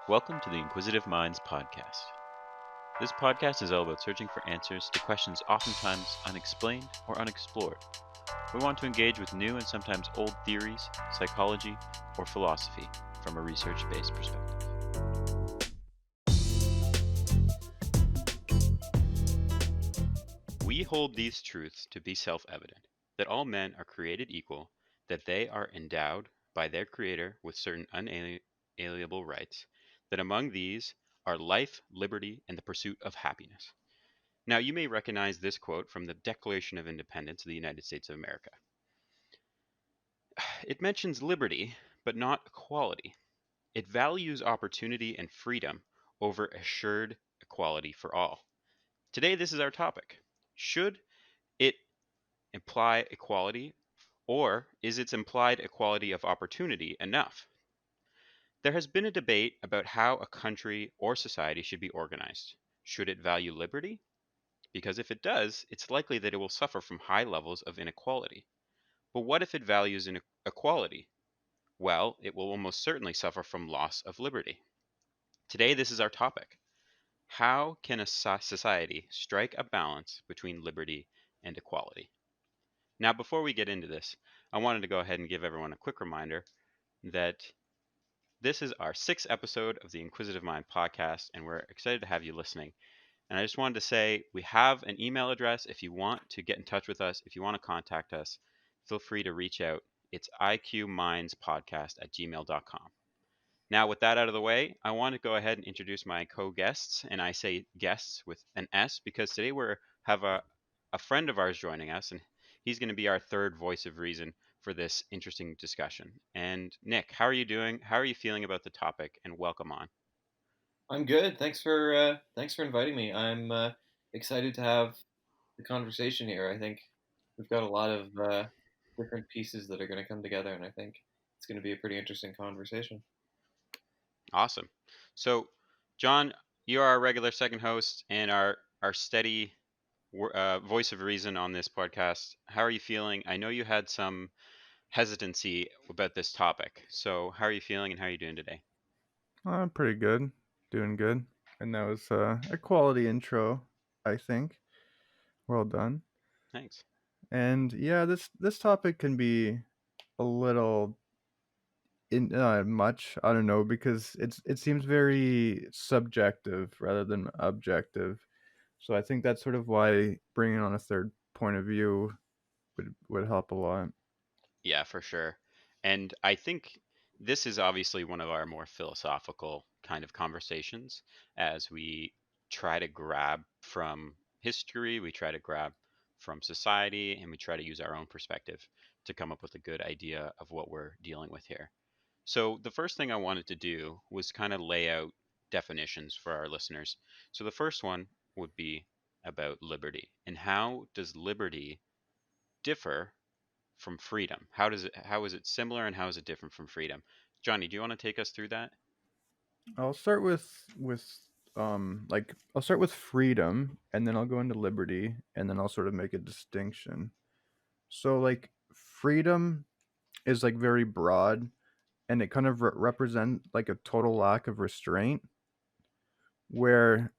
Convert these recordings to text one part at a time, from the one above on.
Welcome to the Inquisitive Minds podcast. This podcast is all about searching for answers to questions oftentimes unexplained or unexplored. We want to engage with new and sometimes old theories, psychology, or philosophy from a research based perspective. We hold these truths to be self evident that all men are created equal, that they are endowed by their Creator with certain unalienable rights, that among these are life, liberty, and the pursuit of happiness. Now, you may recognize this quote from the Declaration of Independence of the United States of America. It mentions liberty, but not equality. It values opportunity and freedom over assured equality for all. Today, this is our topic. Should it imply equality, or is its implied equality of opportunity enough? There has been a debate about how a country or society should be organized. Should it value liberty? Because if it does, it's likely that it will suffer from high levels of inequality. But what if it values equality? Well, it will almost certainly suffer from loss of liberty. Today, this is our topic. How can a society strike a balance between liberty and equality? Now, before we get into this, I wanted to go ahead and give everyone a quick reminder that this is our sixth episode of the Inquisitive Mind podcast, and we're excited to have you listening. And I just wanted to say we have an email address if you want to get in touch with us, if you want to contact us, feel free to reach out. It's iqmindspodcast@gmail.com. Now, with that out of the way, I want to go ahead and introduce my co-guests, and I say guests with an S because today we have a friend of ours joining us, and he's going to be our third voice of reason for this interesting discussion. And Nick, how are you doing? How are you feeling about the topic? And welcome on. I'm good. Thanks for inviting me. I'm excited to have the conversation here. I think we've got a lot of different pieces that are going to come together, and I think it's going to be a pretty interesting conversation. Awesome. So, John, you're our regular second host and our steady voice of reason on this podcast. How are you feeling? I know you had some hesitancy about this topic. So, how are you feeling and how are you doing today? I'm pretty good, doing good, and that was a quality intro, I think. Well done. Thanks. And yeah, this topic can be a little in much. I don't know because it seems very subjective rather than objective. So I think that's sort of why bringing on a third point of view would help a lot. Yeah, for sure. And I think this is obviously one of our more philosophical kind of conversations as we try to grab from history, we try to grab from society, and we try to use our own perspective to come up with a good idea of what we're dealing with here. So, the first thing I wanted to do was kind of lay out definitions for our listeners. So, the first one would be about liberty and how does liberty differ from freedom? How is it similar and how is it different from freedom? Johnny, do you want to take us through that? I'll start with I'll start with freedom, and then I'll go into liberty, and then I'll sort of make a distinction. So like freedom is like very broad, and it kind of represent like a total lack of restraint, where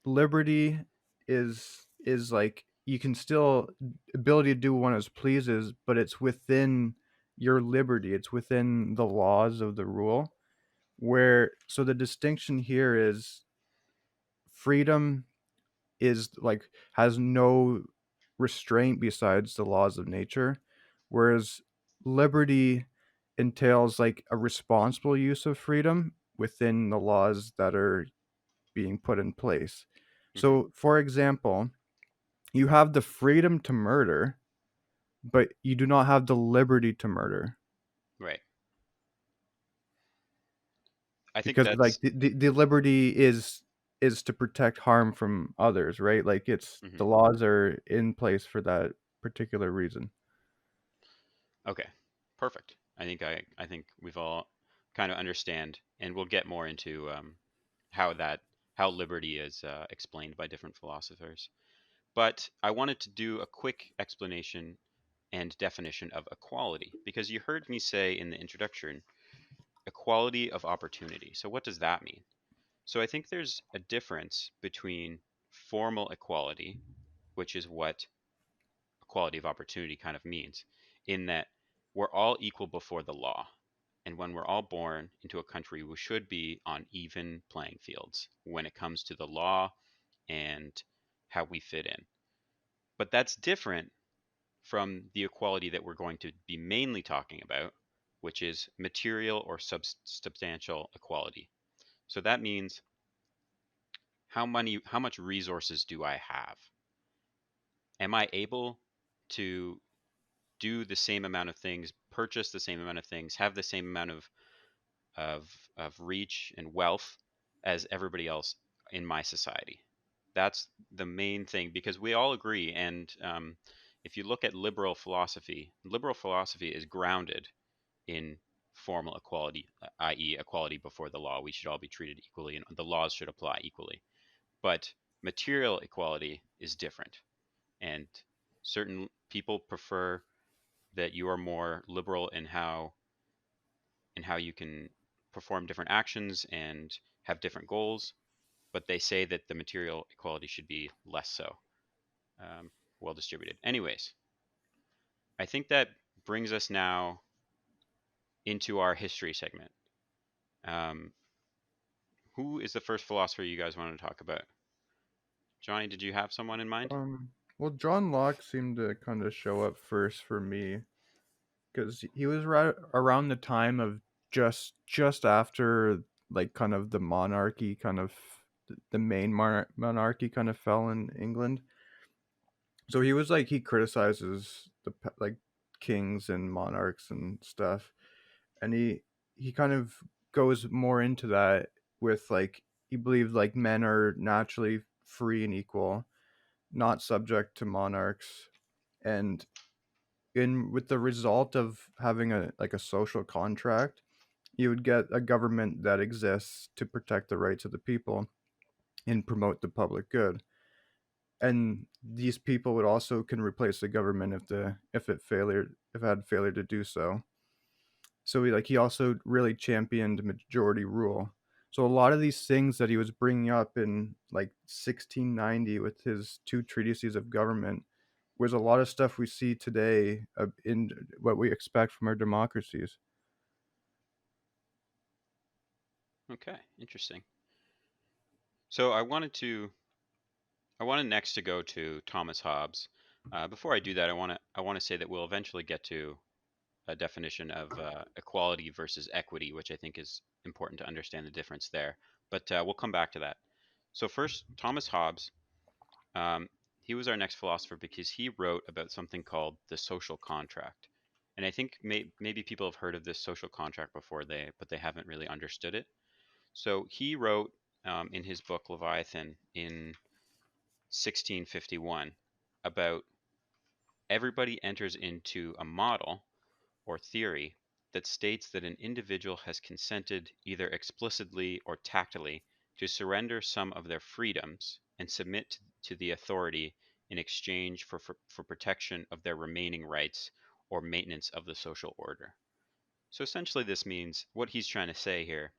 liberty is like you can still ability to do one as pleases, but it's within your liberty. It's within the laws of the rule. Where so the distinction here is freedom is like has no restraint besides the laws of nature, whereas liberty entails like a responsible use of freedom within the laws that are being put in place. Hmm. So, for example, you have the freedom to murder, but you do not have the liberty to murder Right. I think because like that's. the liberty is to protect harm from others, right? Like it's Mhm. the laws are in place for that particular reason. Okay. Perfect. I think we've all kind of understand, and we'll get more into how that how liberty is explained by different philosophers. But I wanted to do a quick explanation and definition of equality because you heard me say in the introduction equality of opportunity. So what does that mean? So I think there's a difference between formal equality, which is what equality of opportunity kind of means, in that we're all equal before the law. And when we're all born into a country, we should be on even playing fields when it comes to the law and how we fit in. But that's different from the equality that we're going to be mainly talking about, which is material or substantial equality. So that means how much resources do I have? Am I able to do the same amount of things, purchase the same amount of things, have the same amount of reach and wealth as everybody else in my society? That's the main thing because we all agree. And if you look at liberal philosophy is grounded in formal equality, i.e., equality before the law. We should all be treated equally, and the laws should apply equally. But material equality is different, and certain people prefer that you are more liberal in how you can perform different actions and have different goals, but they say that the material equality should be less so, um, well distributed. Anyways, I think that brings us now into our history segment. Um, who is the first philosopher you guys wanted to talk about? Johnny, did you have someone in mind? Well, John Locke seemed to kind of show up first for me because he was right around the time of just after like kind of the monarchy kind of the main monarchy kind of fell in England. So he was like he criticizes like kings and monarchs and stuff, and he kind of goes more into that with like he believes like men are naturally free and equal, not subject to monarchs, and in with the result of having a like a social contract, you would get a government that exists to protect the rights of the people and promote the public good. And these people would also can replace the government if it had failure to do so. So he also really championed majority rule. So a lot of these things that he was bringing up in like 1690 with his two treatises of government was a lot of stuff we see today in what we expect from our democracies. Okay, interesting. So I wanted next to go to Thomas Hobbes. Before I do that, I want to say that we'll eventually get to a definition of equality versus equity, which I think is important to understand the difference there. But we'll come back to that. So first, Thomas Hobbes. Um, he was our next philosopher because he wrote about something called the social contract. And I think maybe people have heard of this social contract before, but they haven't really understood it. So he wrote in his book Leviathan in 1651 about everybody enters into a model or theory that states that an individual has consented either explicitly or tacitly to surrender some of their freedoms and submit to the authority in exchange for protection of their remaining rights or maintenance of the social order. So essentially, this means what he's trying to say here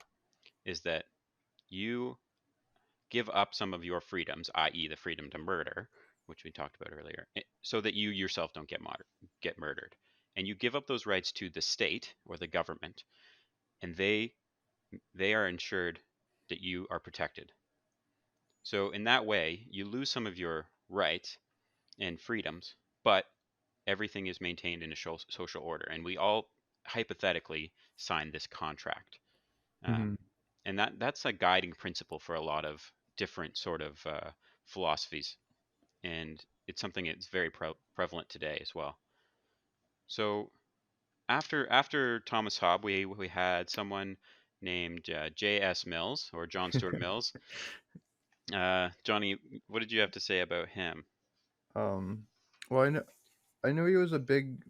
is that you give up some of your freedoms, i.e., the freedom to murder, which we talked about earlier, so that you yourself don't get murdered. And you give up those rights to the state or the government, and they are ensured that you are protected. So in that way, you lose some of your rights and freedoms, but everything is maintained in a social order, and we all hypothetically sign this contract. Mm-hmm. Um, and that's a guiding principle for a lot of different sort of philosophies, and it's something that's very prevalent today as well. So after Thomas Hobbes, we had someone named J.S. Mills or John Stuart Mills. Johnny, what did you have to say about him? um, well, I know he was a big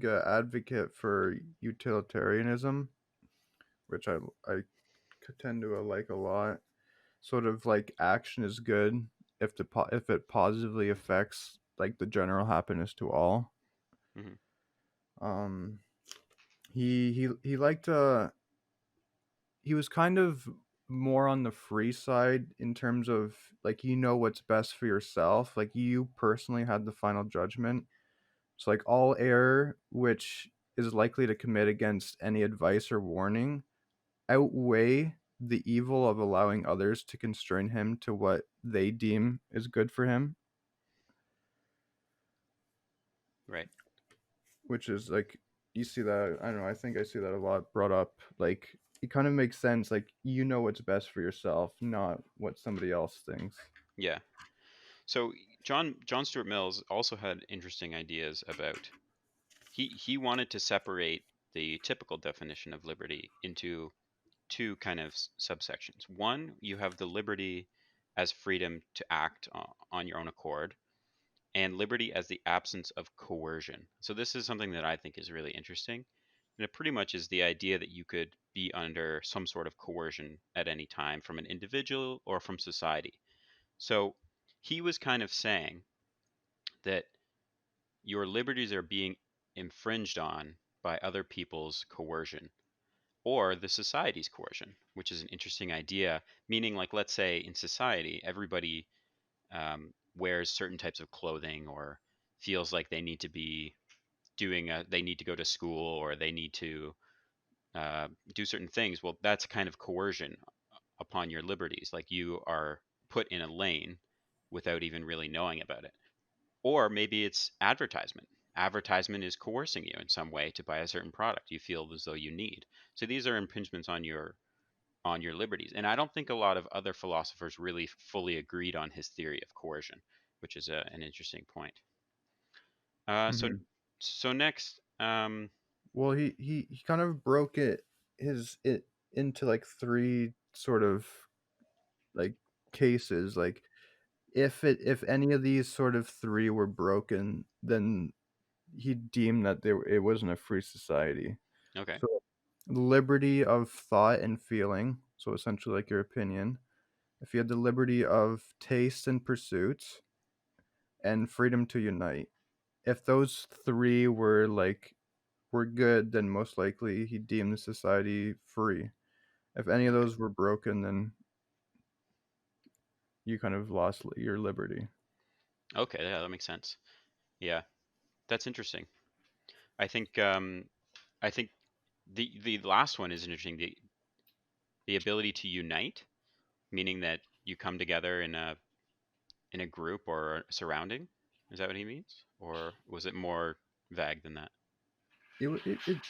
advocate for utilitarianism, which I tend to like a lot. Sort of like action is good if it positively affects like the general happiness to all. Hmm. Um, he liked he was kind of more on the free side in terms of like you know what's best for yourself. Like you personally had the final judgment. So like all error which is likely to commit against any advice or warning outweigh the evil of allowing others to constrain him to what they deem is good for him, Right. which is like you see that I don't know, I think I see that a lot brought up. Like it kind of makes sense, like you know what's best for yourself, not what somebody else thinks. Yeah. So John Stuart Mills also had interesting ideas about he wanted to separate the typical definition of liberty into two kind of subsections. One, you have the liberty as freedom to act on your own accord, and liberty as the absence of coercion. So this is something that I think is really interesting. And it pretty much is the idea that you could be under some sort of coercion at any time from an individual or from society. So he was kind of saying that your liberties are being infringed on by other people's coercion or the society's coercion, which is an interesting idea. Meaning, like, let's say in society, everybody wears certain types of clothing or feels like they need to be they need to go to school or they need to do certain things. Well, that's kind of coercion upon your liberties. Like you are put in a lane without even really knowing about it. Or maybe it's advertisement. Advertisement is coercing you in some way to buy a certain product you feel as though you need. So these are impingements on your liberties. And I don't think a lot of other philosophers really fully agreed on his theory of coercion, which is an interesting point. Uh, so Hmm. so next, Well, he kind of broke it into like three sort of like cases. Like if any of these sort of three were broken, then he deemed that it wasn't a free society. okay, So liberty of thought and feeling, so essentially like your opinion. If you had the liberty of taste and pursuits and freedom to unite. If those three were good, then most likely he deemed the society free. If any of okay, those were broken, then you kind of lost your liberty. okay, yeah, that makes sense. Yeah, that's interesting. I think I think the last one is interesting. The ability to unite, meaning that you come together in a group or a surrounding. Is that what he means, or was it more vague than that? It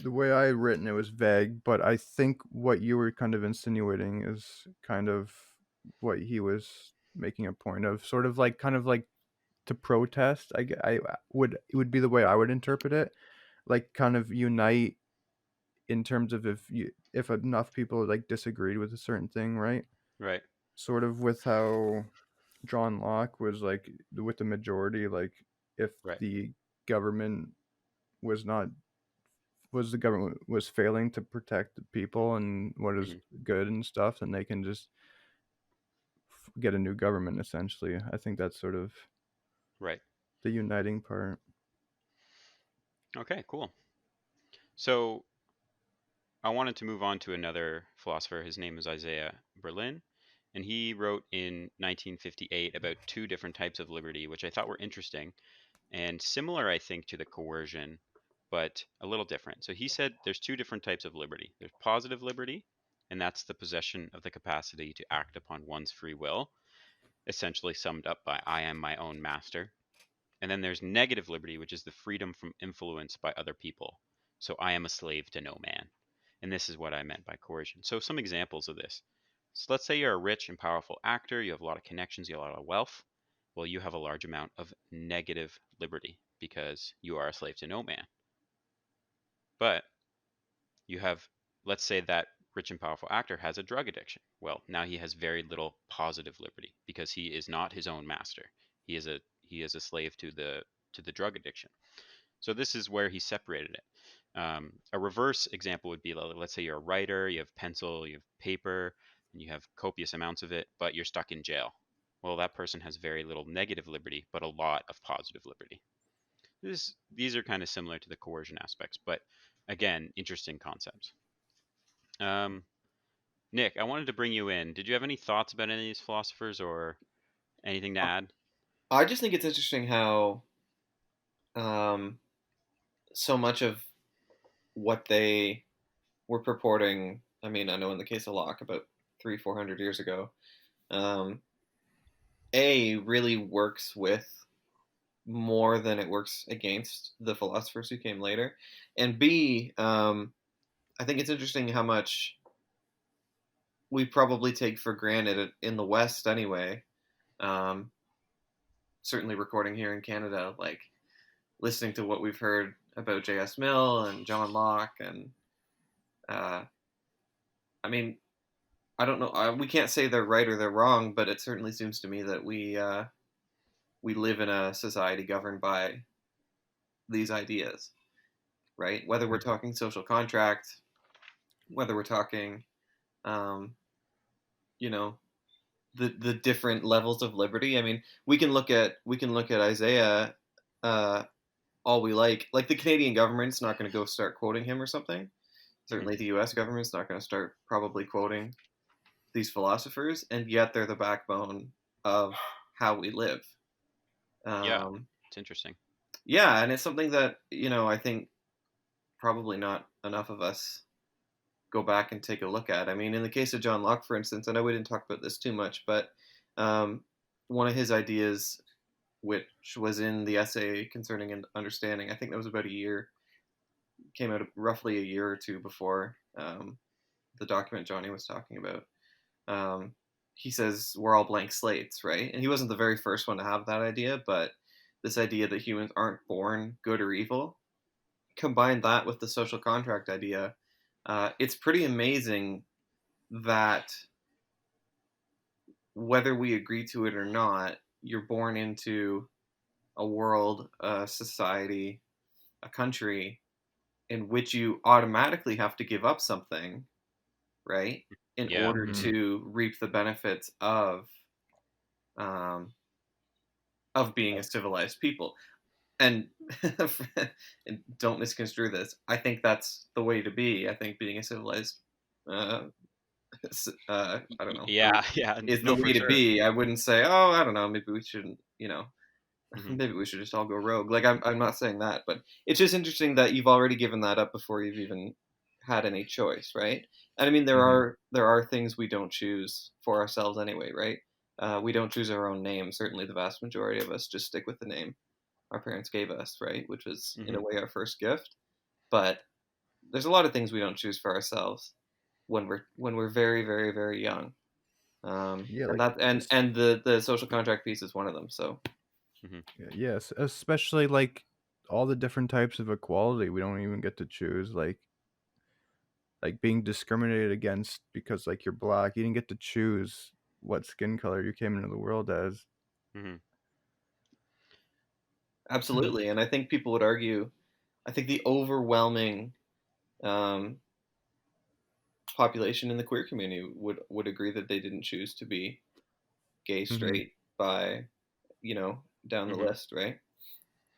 the way I had written it was vague, but I think what you were kind of insinuating is kind of what he was making a point of, sort of like kind of like to protest. I would it would be the way I would interpret it, like kind of unite in terms of if enough people like disagreed with a certain thing, right? Right, Sort of with how John Locke was like with the majority, like if right. the government was not was the government was failing to protect the people and what is Hmm. good and stuff, then they can just get a new government essentially. I think that's sort of Right. the uniting part. Okay, cool. So I wanted to move on to another philosopher. His name is Isaiah Berlin, and he wrote in 1958 about two different types of liberty, which I thought were interesting and similar, I think, to the coercion, but a little different. So he said there's two different types of liberty. There's positive liberty, and that's the possession of the capacity to act upon one's free will, essentially summed up by I am my own master. And then there's negative liberty, which is the freedom from influence by other people. So I am a slave to no man. And this is what I meant by coercion. So some examples of this. So let's say you're a rich and powerful actor, you have a lot of connections, you have a lot of wealth. Well, you have a large amount of negative liberty because you are a slave to no man. But you have, let's say that rich and powerful actor has a drug addiction. Well, now he has very little positive liberty because he is not his own master. He is a slave to the drug addiction. So this is where he separated it. A reverse example would be, let's say you're a writer, you have pencil, you have paper, and you have copious amounts of it, but you're stuck in jail. Well, that person has very little negative liberty, but a lot of positive liberty. These are kind of similar to the coercion aspects, but again, interesting concepts. Nick, I wanted to bring you in. Did you have any thoughts about any of these philosophers or anything to add? I just think it's interesting how um, so much of what they were purporting. I mean, I know in the case of Locke, about 300-400 years ago, um, A really works with more than it works against the philosophers who came later, and B, I think it's interesting how much we probably take for granted in the West anyway. Um, Certainly, recording here in Canada, like listening to what we've heard about J.S. Mill and John Locke, and uh, I mean, I don't know. We can't say they're right or they're wrong, but it certainly seems to me that we live in a society governed by these ideas, right? Whether we're talking social contract, whether we're talking, um, you know, the different levels of liberty. I mean, we can look at Isaiah uh, all we like the Canadian government's not going to go start quoting him or something. Hmm. Certainly, the U.S. government's not going to start probably quoting these philosophers, and yet they're the backbone of how we live. Yeah, Um, it's interesting. yeah, and it's something that I think probably not enough of us go back and take a look at. I mean, in the case of John Locke, for instance, I know we didn't talk about this too much, but um, one of his ideas, which was in the essay concerning understanding, I think that was about a year, came out roughly a year or two before the document Johnny was talking about. Um, he says we're all blank slates, right? And he wasn't the very first one to have that idea, but this idea that humans aren't born good or evil, combine that with the social contract idea, it's pretty amazing that whether we agree to it or not, you're born into a world, a society, a country in which you automatically have to give up something, right, in Yeah. order Mm-hmm. to reap the benefits um, of being a civilized people. And, and don't misconstrue this. I think that's the way to be. I think being a civilized, uh, I don't know, Yeah, yeah. is the No, for way to sure. be. I wouldn't say, oh, I don't know, maybe we shouldn't, Hmm. maybe we should just all go rogue. Like I'm not saying that, but it's just interesting that you've already given that up before you've even had any choice, right? And I mean, there Mm-hmm. are there are things we don't choose for ourselves anyway, right? We don't choose our own name. Certainly, the vast majority of us just stick with the name our parents gave us, right? Which was in a Hmm. way our first gift. But there's a lot of things we don't choose for ourselves when we're very very very young. Yeah, And like that and the social contract piece is one of them. So Hmm. yes, especially like all the different types of equality we don't even get to choose. Like being discriminated against because like you're black, you didn't get to choose what skin color you came into the world as. Hmm. absolutely, and I think people would argue. I think the overwhelming um, population in the queer community would agree that they didn't choose to be gay, Mm-hmm. straight by down the Hmm. list, right?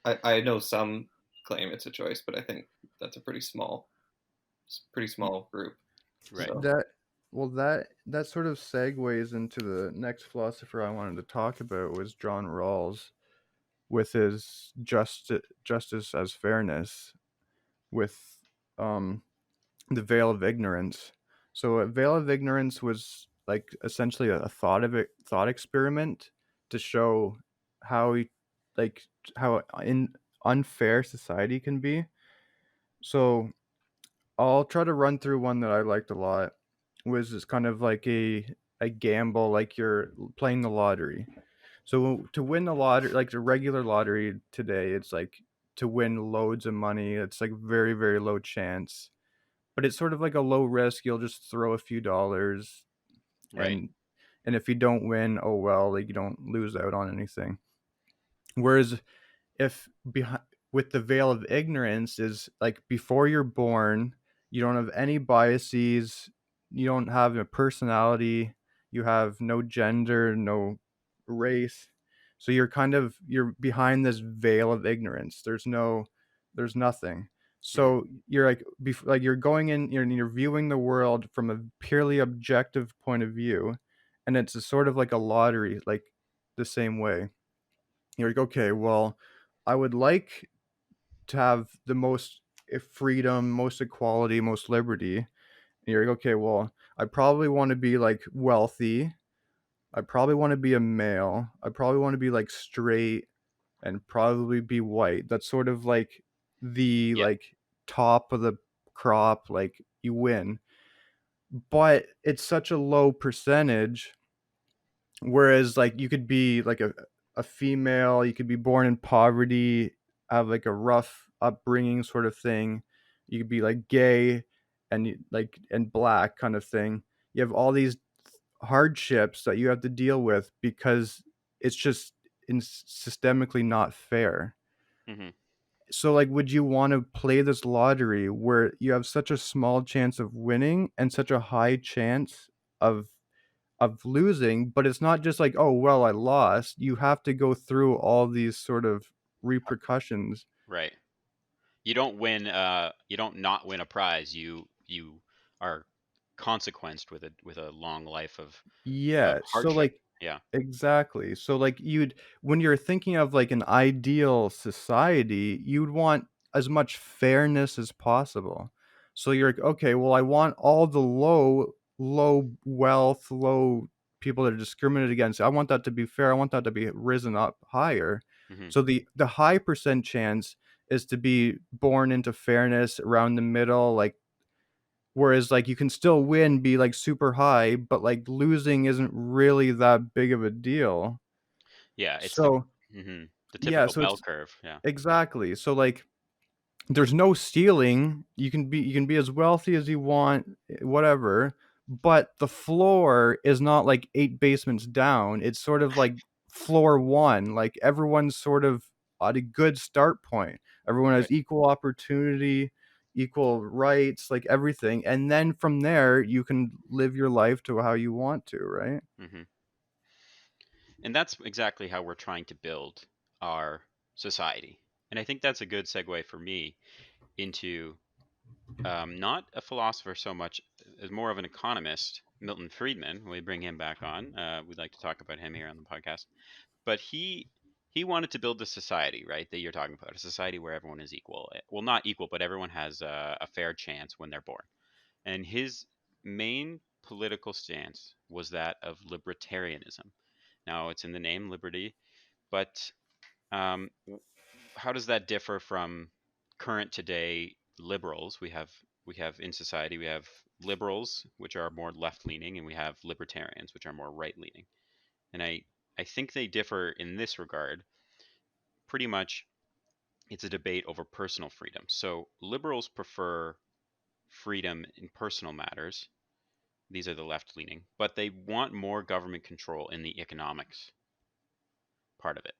I know some claim it's a choice, but I think that's a pretty small group. Right. So That well that sort of segues into the next philosopher I wanted to talk about was John Rawls with his justice as fairness with um the veil of ignorance. So a veil of ignorance was like essentially a thought experiment to show how like how in unfair society can be. So I'll try to run through one that I liked a lot. Was it's kind of like a gamble, like you're playing the lottery. So to win the lottery, like the regular lottery today, it's like to win loads of money. It's like very very low chance, but it's sort of like a low risk. You'll just throw a few dollars, Right. and if you don't win, oh well, like you don't lose out on anything. Whereas if behind with the veil of ignorance is like before you're born, you don't have any biases, you don't have a personality, you have no gender, no race. So you're behind this veil of ignorance. There's nothing. Mhm. So you're like, like you're going in, you're viewing the world from a purely objective point of view, and it's a sort of like a lottery, like the same way. You're like, okay, well, I would like to have the most freedom, most equality, most liberty. And you're like, okay, well, I probably want to be like wealthy. I probably want to be a male. I probably want to be like straight and probably be white. That's sort of like the Yeah. like top of the crop, like you win. But it's such a low percentage. Whereas like you could be like a female, you could be born in poverty, have like a rough upbringing sort of thing. You could be like gay and like and black kind of thing. You have all these hardships that you have to deal with because it's just systemically not fair. Mhm. So like would you want to play this lottery where you have such a small chance of winning and such a high chance of losing, but it's not just like, oh well, I lost. You have to go through all these sort of repercussions. Right. You don't win. You don't not win a prize. You are consequenced with a long life of Yeah, so hardship. like Yeah. exactly. So like you'd when you're thinking of like an ideal society, you'd want as much fairness as possible. So you're like, okay, well I want all the low wealth, low people that are discriminated against. I want that to be fair. I want that to be risen up higher. Hmm. So the high percent chance is to be born into fairness around the middle, like whereas like you can still win, be like super high, but like losing isn't really that big of a deal. Yeah. It's the So the yeah, typical so bell it's curve. Yeah. exactly. So like there's no ceiling. You can be as wealthy as you want, whatever, but the floor is not like 8 basements down. It's sort of like floor 1. Like everyone's sort of at a good start point. Everyone Right. has equal opportunity, equal rights, like everything. And then from there you can live your life to how you want to, right? Hmm. And that's exactly how we're trying to build our society. And I think that's a good segue for me into not a philosopher so much as more of an economist, Milton Friedman. We bring him back on. We'd like to talk about him here on the podcast. But he wanted to build a society, right? That you're talking about, a society where everyone is equal. Well, not equal, but everyone has a fair chance when they're born. And his main political stance was that of libertarianism. Now, it's in the name, liberty, but um, how does that differ from current today liberals? We have in society we have liberals, which are more left leaning, and we have libertarians, which are more right leaning. And I think they differ in this regard. Pretty much, it's a debate over personal freedom. So liberals prefer freedom in personal matters. These are the left leaning, but they want more government control in the economics part of it.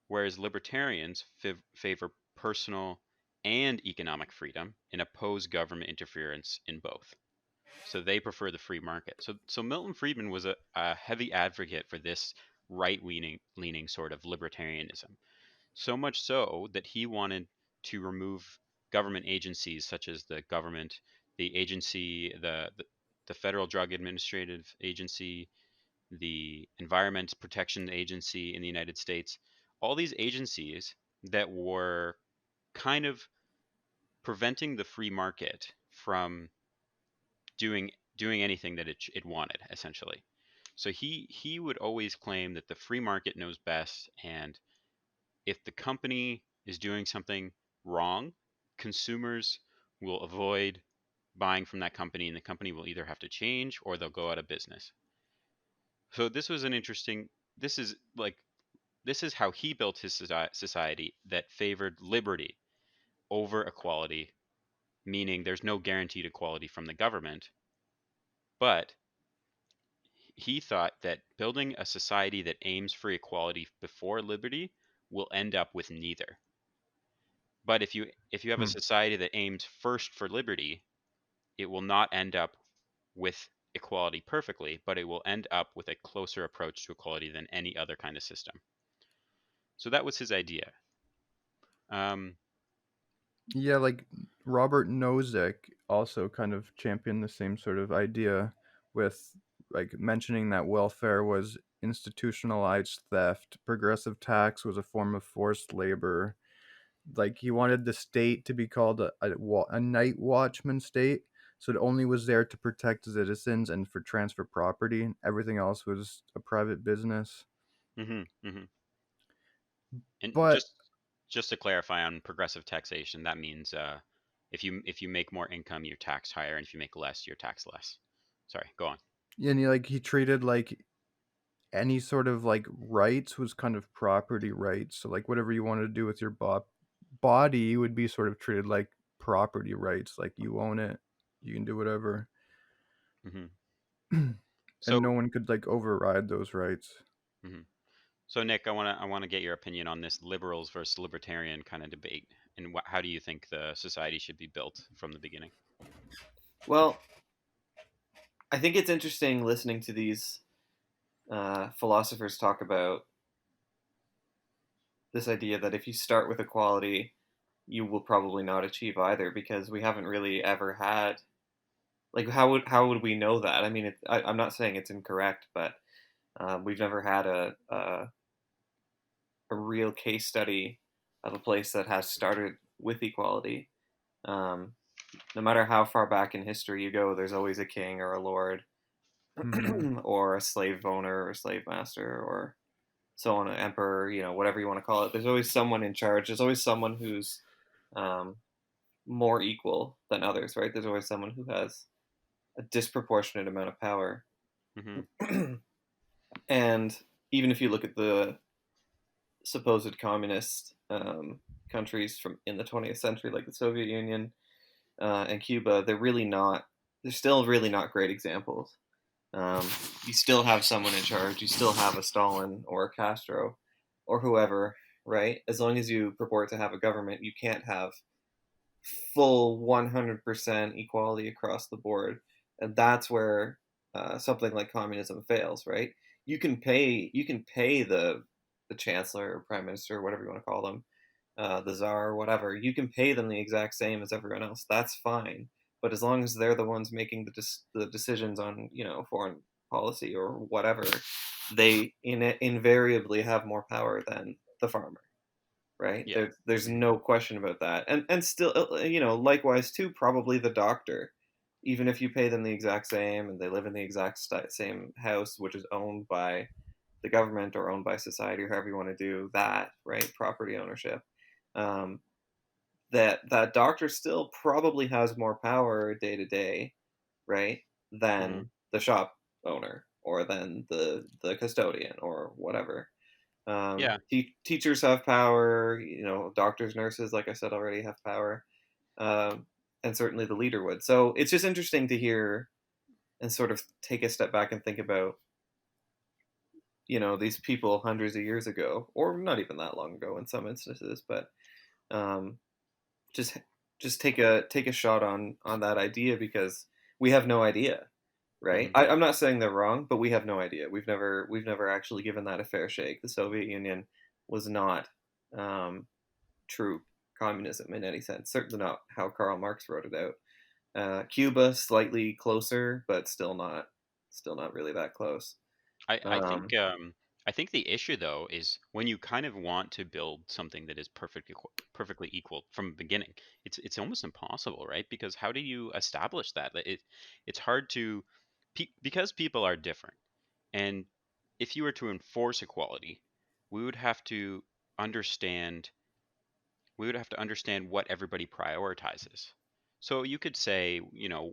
Whereas libertarians favor personal and economic freedom and oppose government interference in both. So they prefer the free market. So Milton Friedman was a heavy advocate for this right leaning sort of libertarianism. So much so that he wanted to remove government agencies such as the government, the agency, the Federal Drug Administrative Agency, the Environment Protection Agency in the United States, all these agencies that were kind of preventing the free market from doing anything that it wanted essentially. So he would always claim that the free market knows best, and if the company is doing something wrong, consumers will avoid buying from that company, and the company will either have to change or they'll go out of business. So this was an interesting. This is like this is how he built his society that favored liberty over equality, meaning there's no guaranteed equality from the government. But he thought that building a society that aims for equality before liberty will end up with neither. But if you have a Hmm. society that aims first for liberty, it will not end up with equality perfectly, but it will end up with a closer approach to equality than any other kind of system. So that was his idea. Um, Yeah, like Robert Nozick also kind of championed the same sort of idea with like mentioning that welfare was institutionalized theft, progressive tax was a form of forced labor. Like he wanted the state to be called a night watchman state, so it only was there to protect citizens and for transfer property. Everything else was a private business. Mm-hmm. Mm-hmm. And But just to clarify on progressive taxation, that means if you make more income, you're taxed higher, and if you make less, you're taxed less. Sorry, go on. and he treated like any sort of like rights was kind of property rights. So like whatever you wanted to do with your body would be sort of treated like property rights. Like you own it, you can do whatever, Mm-hmm. and So, no one could like override those rights. mhm. So Nick, I wanna get your opinion on this liberals versus libertarian kind of debate, and how do you think the society should be built from the beginning? Well, I think it's interesting listening to these philosophers talk about this idea that if you start with equality, you will probably not achieve either because we haven't really ever had like how would we know that? I mean, I'm not saying it's incorrect, but we've never had a real case study of a place that has started with equality. Um, no matter how far back in history you go, there's always a king or a lord Mm-hmm. or a slave owner or a slave master or so on, an emperor, whatever you want to call it. There's always someone in charge. There's always someone who's um, more equal than others, right? There's always someone who has a disproportionate amount of power. Mm-hmm. And even if you look at the supposed communist countries from in the 20th century, like the Soviet Union and Cuba, they're really not. They're still really not great examples. Um, you still have someone in charge. You still have a Stalin or a Castro or whoever, right? As long as you purport to have a government, you can't have full 100% equality across the board, and that's where something like communism fails, right? You can pay the chancellor or prime minister or whatever you want to call them, the czar or whatever. You can pay them the exact same as everyone else. That's fine, but as long as they're the ones making the decisions on foreign policy or whatever, they invariably have more power than the farmer, right? Yeah. There's Mm-hmm. no question about that. And still, likewise too, probably the doctor, even if you pay them the exact same and they live in the exact same house, which is owned by the government or owned by society or however you want to do that, right? Property ownership. Um, that doctor still probably has more power day to day, right, Mm-hmm. than the shop owner or than the custodian or whatever. Yeah. Teachers have power. Doctors, nurses, like I said already, have power, um, and certainly the leader would. So it's just interesting to hear and sort of take a step back and think about these people hundreds of years ago, or not even that long ago in some instances, but um, just take a shot on that idea because we have no idea, right? Mm-hmm. I'm not saying they're wrong, but we have no idea. We've never actually given that a fair shake. The Soviet Union was not um, true communism in any sense. Certainly not how Karl Marx wrote it out. Cuba slightly closer, but still not really that close. I think Um, I think the issue though is when you kind of want to build something that is perfectly equal from the beginning. It's almost impossible, right? Because how do you establish that? It's hard to because people are different. And if you were to enforce equality, we would have to understand we would have to understand what everybody prioritizes. So you could say,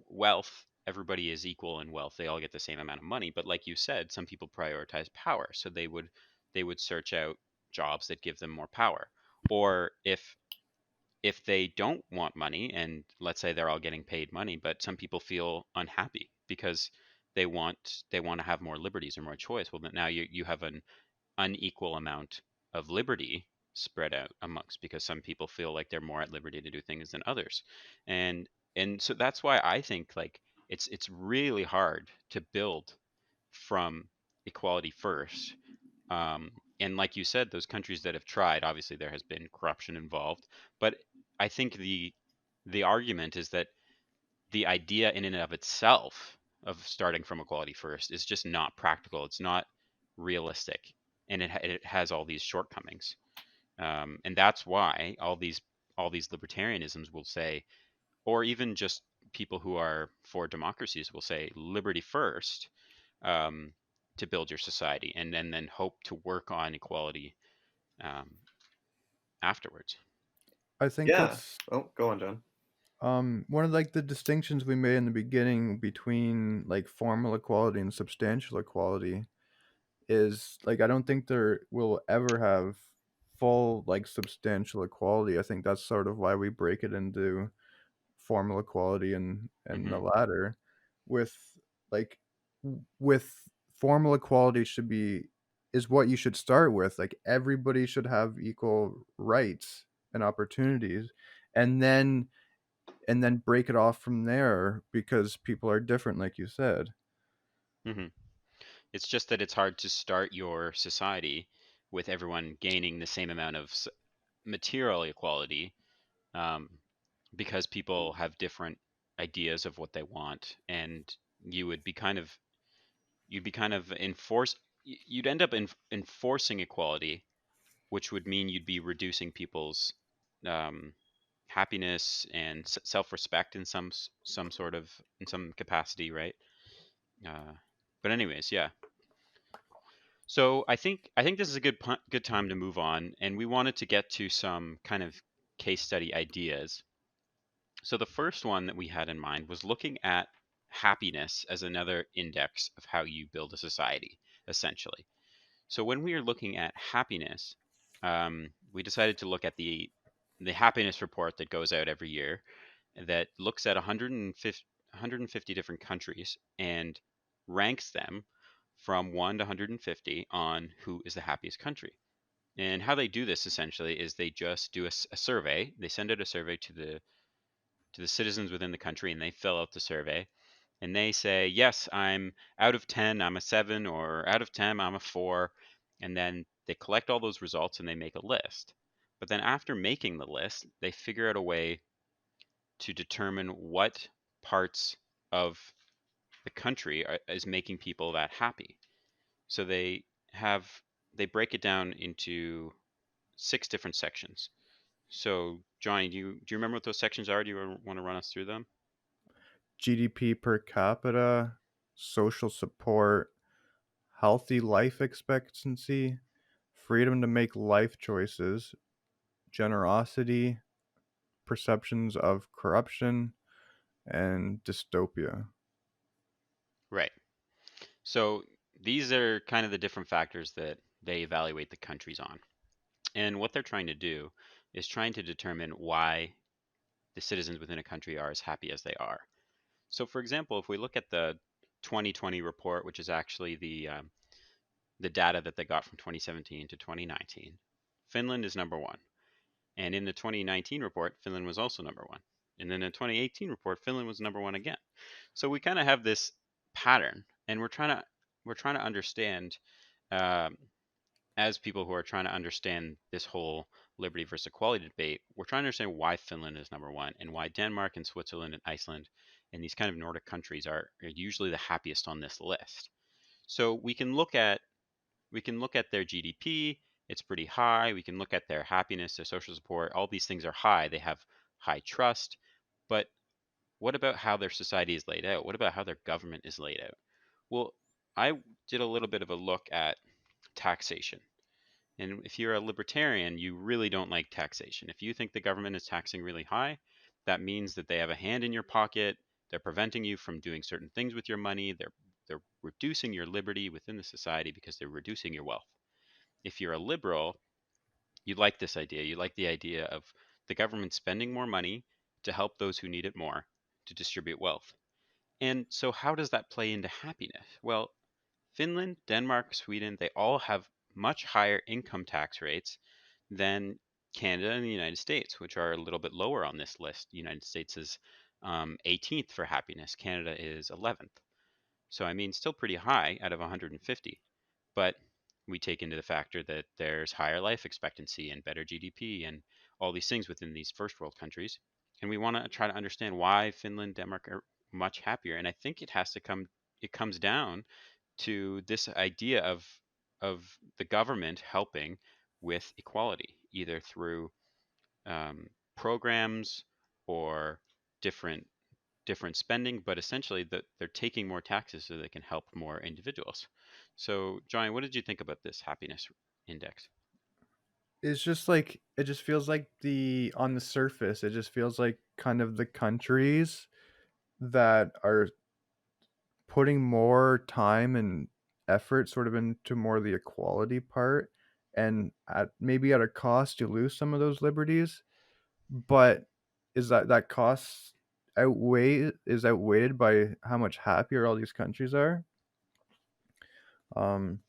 wealth, everybody is equal in wealth. They all get the same amount of money, but like you said, some people prioritize power. So they would search out jobs that give them more power. Or if they don't want money and let's say they're all getting paid money, but some people feel unhappy because they want to have more liberties or more choice. Well, then now you have an unequal amount of liberty spread out amongst because some people feel like they're more at liberty to do things than others. And so that's why I think like it's really hard to build from equality first. And like you said, those countries that have tried, obviously there has been corruption involved, but I think the argument is that the idea in and of itself of starting from equality first is just not practical. It's not realistic, and it has all these shortcomings. And that's why all these libertarianisms will say, or even just people who are for democracies will say, liberty first, um, to build your society, and then hope to work on equality um, afterwards. I think Yeah. that's Oh, go on, John. one of like the distinctions we made in the beginning between like formal equality and substantial equality is like I don't think there will ever have full like substantial equality. I think that's sort of why we break it into formal equality and the Hmm. latter. With like with formal equality should be is what you should start with. Like everybody should have equal rights and opportunities, and then break it off from there because people are different, like you said. Hmm. It's just that it's hard to start your society with everyone gaining the same amount of material equality, um, because people have different ideas of what they want, and you would be kind of you'd be kind of enforce you'd end up enforcing equality, which would mean you'd be reducing people's um, happiness and self-respect in some sort of in some capacity, right? Uh, but anyways, yeah. So I think this is a good time to move on, and we wanted to get to some kind of case study ideas. So the first one that we had in mind was looking at happiness as another index of how you build a society, essentially. So when we are looking at happiness, we decided to look at the happiness report that goes out every year that looks at 150 different countries and ranks them from 1 to 150 on who is the happiest country. And how they do this essentially is they just do a survey. They send out a survey to the citizens within the country, and they fill out the survey, and they say, yes, I'm out of 10, I'm a 7, or out of 10, I'm a 4. And then they collect all those results and they make a list. But then after making the list, they figure out a way to determine what parts of the country is making people that happy. So have they break it down into 6 different sections. So, Johnny, do you remember what those sections are? Do you want to run us through them? GDP per capita, social support, healthy life expectancy, freedom to make life choices, generosity, perceptions of corruption, and dystopia. Right. So these are kind of the different factors that they evaluate the countries on. And what they're trying to do is trying to determine why the citizens within a country are as happy as they are. So, for example, if we look at the 2020 report, which is actually the data that they got from 2017 to 2019, Finland is number one. And in the 2019 report, Finland was also number one. And then in the 2018 report, Finland was number one again. So we kind of have this pattern, and we're trying to understand, um, as people who are trying to understand this whole liberty versus equality debate, we're trying to understand why Finland is number one and why Denmark and Switzerland and Iceland and these kind of Nordic countries are usually the happiest on this list. So we can look at their GDP. It's pretty high. We can look at their happiness, their social support. All these things are high. They have high trust. But what about how their society is laid out? What about how their government is laid out? Well, I did a little bit of a look at taxation. And if you're a libertarian, you really don't like taxation. If you think the government is taxing really high, that means that they have a hand in your pocket. They're preventing you from doing certain things with your money. They're reducing your liberty within the society because they're reducing your wealth. If you're a liberal, you like this idea. You like the idea of the government spending more money to help those who need it more, to distribute wealth. And so, how does that play into happiness? Well, Finland, Denmark, Sweden, they all have much higher income tax rates than Canada and the United States, which are a little bit lower on this list. The United States is 18th for happiness, Canada is 11th. So, I mean, still pretty high out of 150. But we take into the factor that there's higher life expectancy and better GDP and all these things within these first world countries. and we want to try to understand why Finland, Denmark are much happier. And I think it comes down to this idea of the government helping with equality, either through programs or different different spending, but essentially that they're taking more taxes so they can help more individuals. So, Johnny, what did you think about this happiness index? It's just like it just feels like the on the surface, it just feels like kind of the countries that are putting more time and effort sort of into more of the equality part, and at maybe at a cost you lose some of those liberties, but is that cost outweighed by how much happier all these countries are? Um,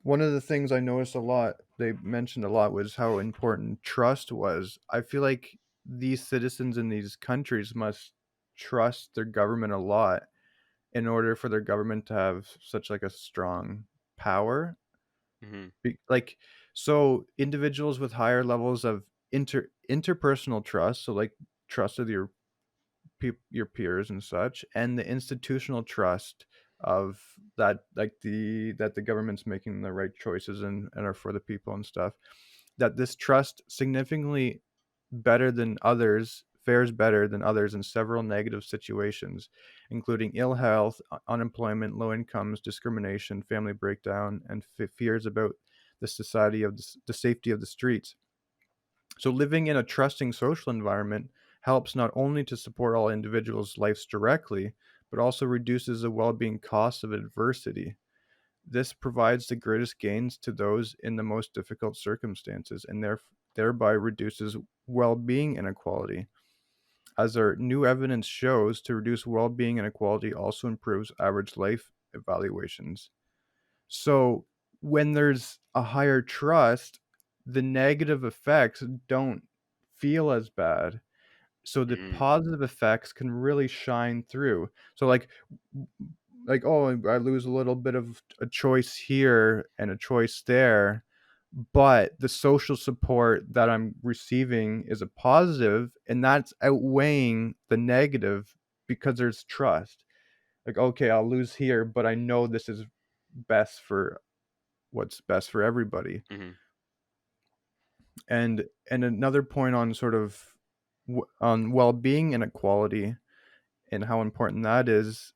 One of the things I noticed a lot, they mentioned a lot, was how important trust was. I feel like these citizens in these countries must trust their government a lot in order for their government to have such like a strong power. Hmm. Like, so individuals with higher levels of interpersonal trust, so like trust with your peers and such, and the institutional trust of that, like the government's making the right choices and are for the people and stuff, that this trust significantly better than others fares better than others in several negative situations, including ill health, unemployment, low incomes, discrimination, family breakdown, and fears about the society of the safety of the streets. So living in a trusting social environment helps not only to support all individuals' lives directly, but also reduces the well-being costs of adversity. This provides the greatest gains to those in the most difficult circumstances, and thereby reduces well-being inequality. As our new evidence shows, to reduce well-being inequality also improves average life evaluations. So when there's a higher trust, the negative effects don't feel as bad. So the Hmm. positive effects can really shine through. So like, oh, I lose a little bit of a choice here and a choice there, but the social support that I'm receiving is a positive, and that's outweighing the negative because there's trust. Like, okay, I'll lose here, but I know this is best for what's best for everybody. Hmm. And another point on sort of on well-being inequality and how important that is,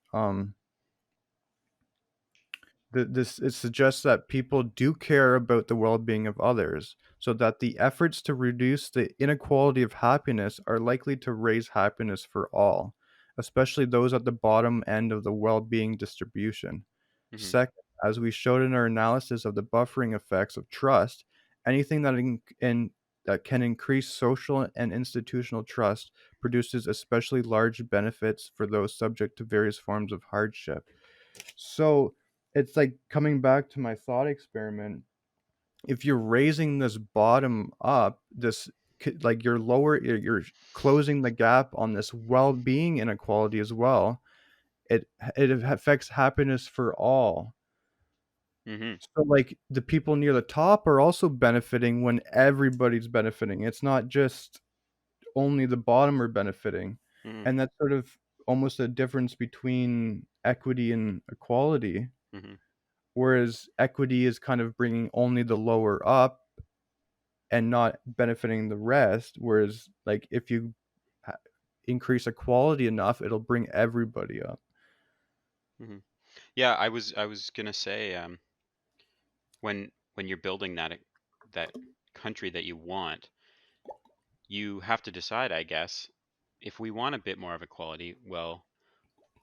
this it suggests that people do care about the well-being of others, so that the efforts to reduce the inequality of happiness are likely to raise happiness for all, especially those at the bottom end of the well-being distribution. Hmm. Second, as we showed in our analysis of the buffering effects of trust, anything that can increase social and institutional trust produces especially large benefits for those subject to various forms of hardship. So it's like coming back to my thought experiment. If you're raising this bottom up, like you're closing the gap on this well-being inequality as well. It affects happiness for all. Hmm. So like the people near the top are also benefiting when everybody's benefiting. It's not just only the bottom are benefiting. Hmm. And that's sort of almost a difference between equity and equality. Hmm. Whereas equity is kind of bringing only the lower up and not benefiting the rest. Whereas, like, if you ha- increase equality enough, it'll bring everybody up. Hmm. Yeah, I was gonna say, when you're building that country that you want, you have to decide, I guess, if we want a bit more of equality. Well,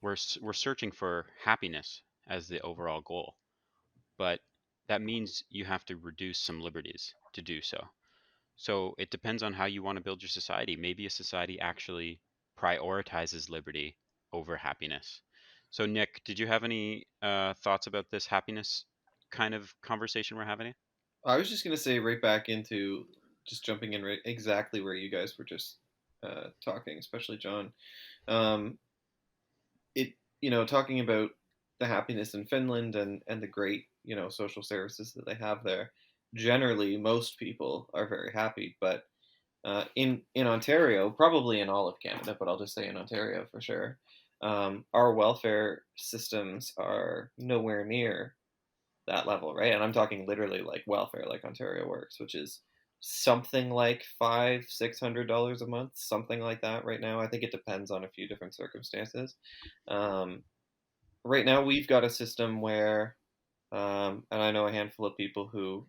we're searching for happiness as the overall goal, but that means you have to reduce some liberties to do so. So it depends on how you want to build your society. Maybe a society actually prioritizes liberty over happiness. So, Nick, did you have any thoughts about this happiness kind of conversation we're having? I was just gonna say right back into just jumping in right exactly where you guys were just talking, especially John. Um, it talking about the happiness in Finland and the great social services that they have there. Generally, most people are very happy, but in Ontario, probably in all of Canada, but I'll just say in Ontario for sure, our welfare systems are nowhere near that level, right? And I'm talking literally like welfare, like Ontario Works, which is something like $500-600 a month, something like that right now. I think it depends on a few different circumstances. Um, right now, we've got a system where, and I know a handful of people who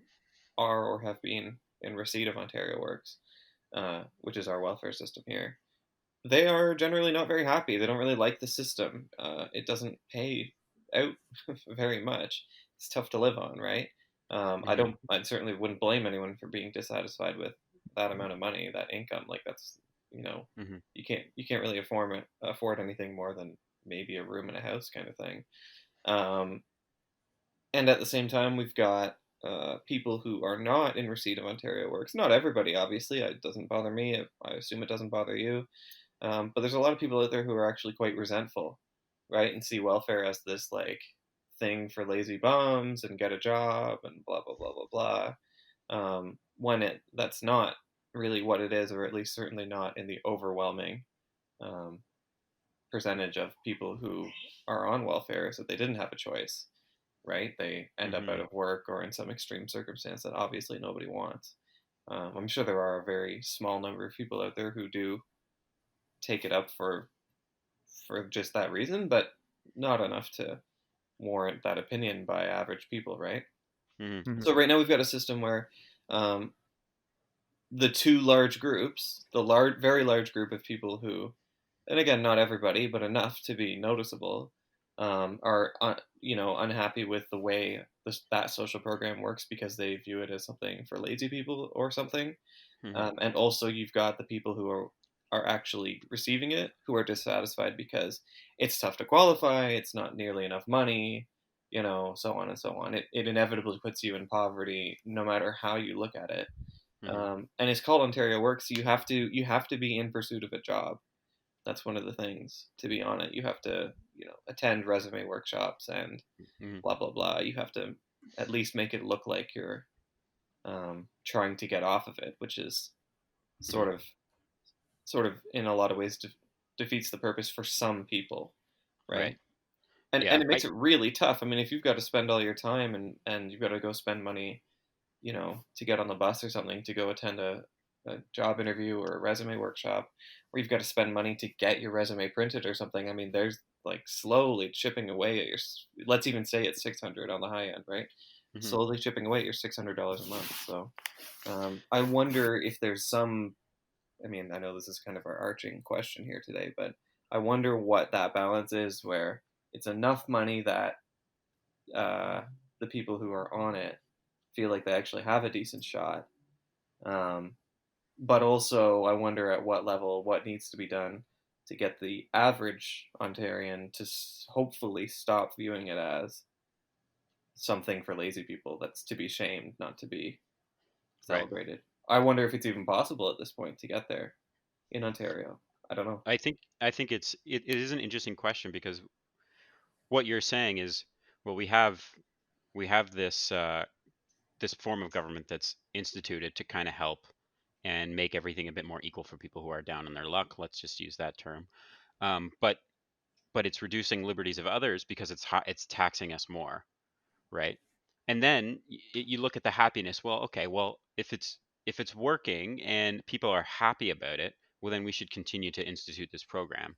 are or have been in receipt of Ontario Works, which is our welfare system here. They are generally not very happy. They don't really like the system. It doesn't pay out very much. It's tough to live on, right? I Hmm. don't. I certainly wouldn't blame anyone for being dissatisfied with that amount of money, that income. Like that's, Hmm. you can't really afford anything more than maybe a room in a house kind of thing. Um, and at the same time, we've got people who are not in receipt of Ontario Works. Not everybody, obviously. It doesn't bother me. I assume it doesn't bother you. But there's a lot of people out there who are actually quite resentful, right? And see welfare as this like thing for lazy bums and get a job and blah blah blah blah blah. When that's not really what it is, or at least certainly not in the overwhelming um, percentage of people who are on welfare, is that they didn't have a choice, right? They end up out Hmm. of work or in some extreme circumstance that obviously nobody wants. I'm sure there are a very small number of people out there who do take it up for just that reason, but not enough to warrant that opinion by average people, right? Hmm. Mhm. So right now we've got a system where um, the two large groups, the large, very large group of people who, and again, not everybody, but enough to be noticeable, are unhappy with the way that social program works because they view it as something for lazy people or something. Hmm. And also, you've got the people who are actually receiving it who are dissatisfied because it's tough to qualify, it's not nearly enough money, so on and so on. It inevitably puts you in poverty, no matter how you look at it. Hmm. And it's called Ontario Works. So you have to be in pursuit of a job. That's one of the things to be on it. You have to attend resume workshops and Hmm. blah blah blah. You have to at least make it look like you're trying to get off of it, which is Hmm. sort of sort of in a lot of ways defeats the purpose for some people, right? Right. And Yeah. it makes it really tough. I mean, if you've got to spend all your time and you've got to go spend money, to get on the bus or something to go attend a job interview or a resume workshop, or you've got to spend money to get your resume printed or something. I mean, there's like slowly chipping away at let's even say it's 600 on the high end, right? Hmm. Slowly chipping away at your $600 a month. So I wonder if there's some. I mean, I know this is kind of our arching question here today, but I wonder what that balance is where it's enough money that uh, the people who are on it feel like they actually have a decent shot. Um, but also, I wonder at what level what needs to be done to get the average Ontarian to hopefully stop viewing it as something for lazy people that's to be shamed, not to be Right. celebrated. I wonder if it's even possible at this point to get there in Ontario. I don't know. I think it is an interesting question because what you're saying is, well, we have this form of government that's instituted to kind of help and make everything a bit more equal for people who are down on their luck. Let's just use that term. But it's reducing liberties of others because it's taxing us more, right? And then you look at the happiness. Well, okay, well, if it's working and people are happy about it, well, then we should continue to institute this program.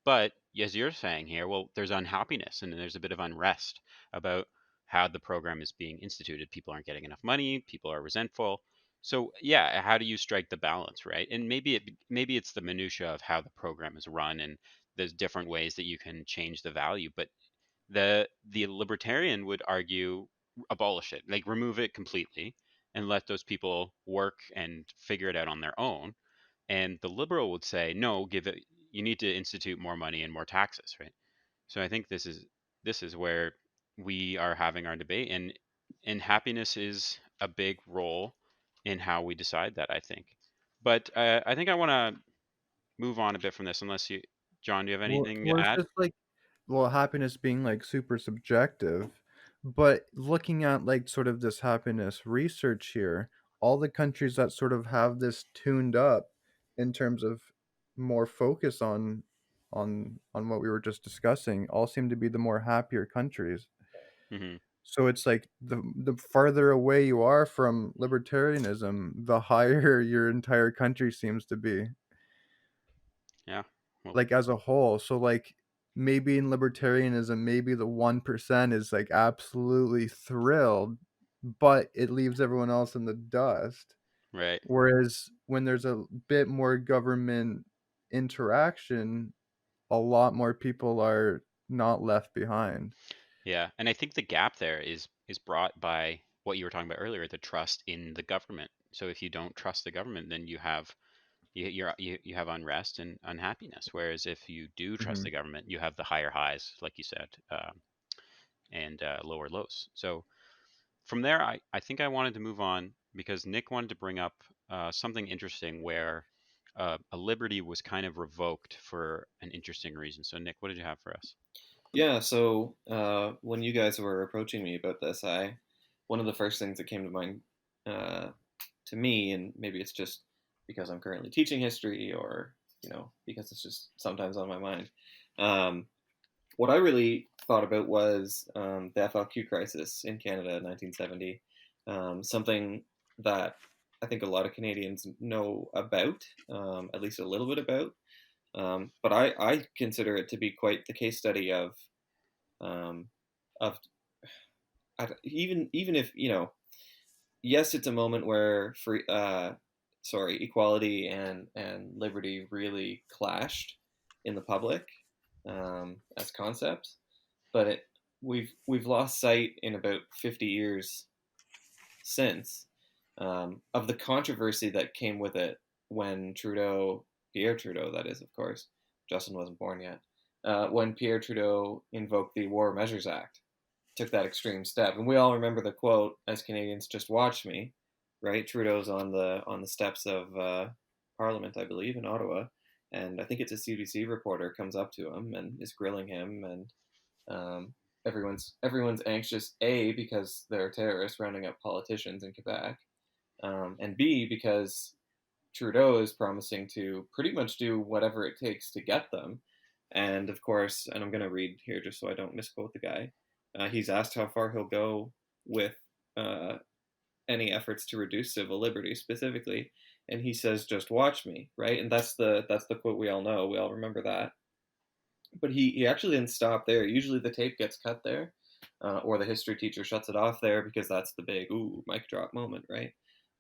But as you're saying here, well, there's unhappiness and there's a bit of unrest about how the program is being instituted. People aren't getting enough money. People are resentful. So yeah, how do you strike the balance, right? And maybe it's the minutia of how the program is run, and there's different ways that you can change the value. But the libertarian would argue abolish it, like remove it completely, and let those people work and figure it out on their own. And the liberal would say, no, give it. You need to institute more money and more taxes, right? So I think this is where we are having our debate, and happiness is a big role in how we decide that, I think. But I think I want to move on a bit from this, unless you, John, do you have Well, anything to well, it's add? just like, well, happiness being like super subjective, but looking at like sort of this happiness research here, all the countries that sort of have this tuned up in terms of more focus on what we were just discussing all seem to be the more happier countries. Hmm. So it's like the farther away you are from libertarianism, the higher your entire country seems to be, Yeah. Well, like, as a whole. So, like, maybe in libertarianism, maybe the 1% is, like, absolutely thrilled, but it leaves everyone else in the dust. right. Whereas when there's a bit more government interaction, a lot more people are not left behind. Yeah, and I think the gap there is brought by what you were talking about earlier, the trust in the government. So if you don't trust the government, then you have unrest and unhappiness. Whereas if you do trust the Mhm. government, you have the higher highs, like you said, and lower lows. So from there, I think I wanted to move on because Nick wanted to bring up something interesting where a liberty was kind of revoked for an interesting reason. So Nick, what did you have for us? Yeah, so when you guys were approaching me about this, I one of the first things that came to mind uh, to me, and maybe it's just because I'm currently teaching history, or because it's just sometimes on my mind. Um, what I really thought about was the FLQ crisis in Canada in 1970, something that I think a lot of Canadians know about, at least a little bit about. But I consider it to be quite the case study um, of even if yes, it's a moment where equality and liberty really clashed in the public as concepts, but we've lost sight in about 50 years since of the controversy that came with it when Pierre Trudeau, that is, of course, Justin wasn't born yet, when Pierre Trudeau invoked the War Measures Act, took that extreme step. And we all remember the quote, "As Canadians, just watch me," right? Trudeau's on the steps of Parliament, I believe, in Ottawa, and I think it's a CBC reporter comes up to him and is grilling him, and um, everyone's anxious, A, because they're terrorists rounding up politicians in Quebec, and B, because Trudeau is promising to pretty much do whatever it takes to get them. And of course, and I'm going to read here just so I don't misquote the guy. He's asked how far he'll go with uh, any efforts to reduce civil liberty specifically, and he says, "Just watch me," right? And that's the quote we all know. We all remember that. But he actually didn't stop there. Usually the tape gets cut there, or the history teacher shuts it off there because that's the big ooh mic drop moment, right?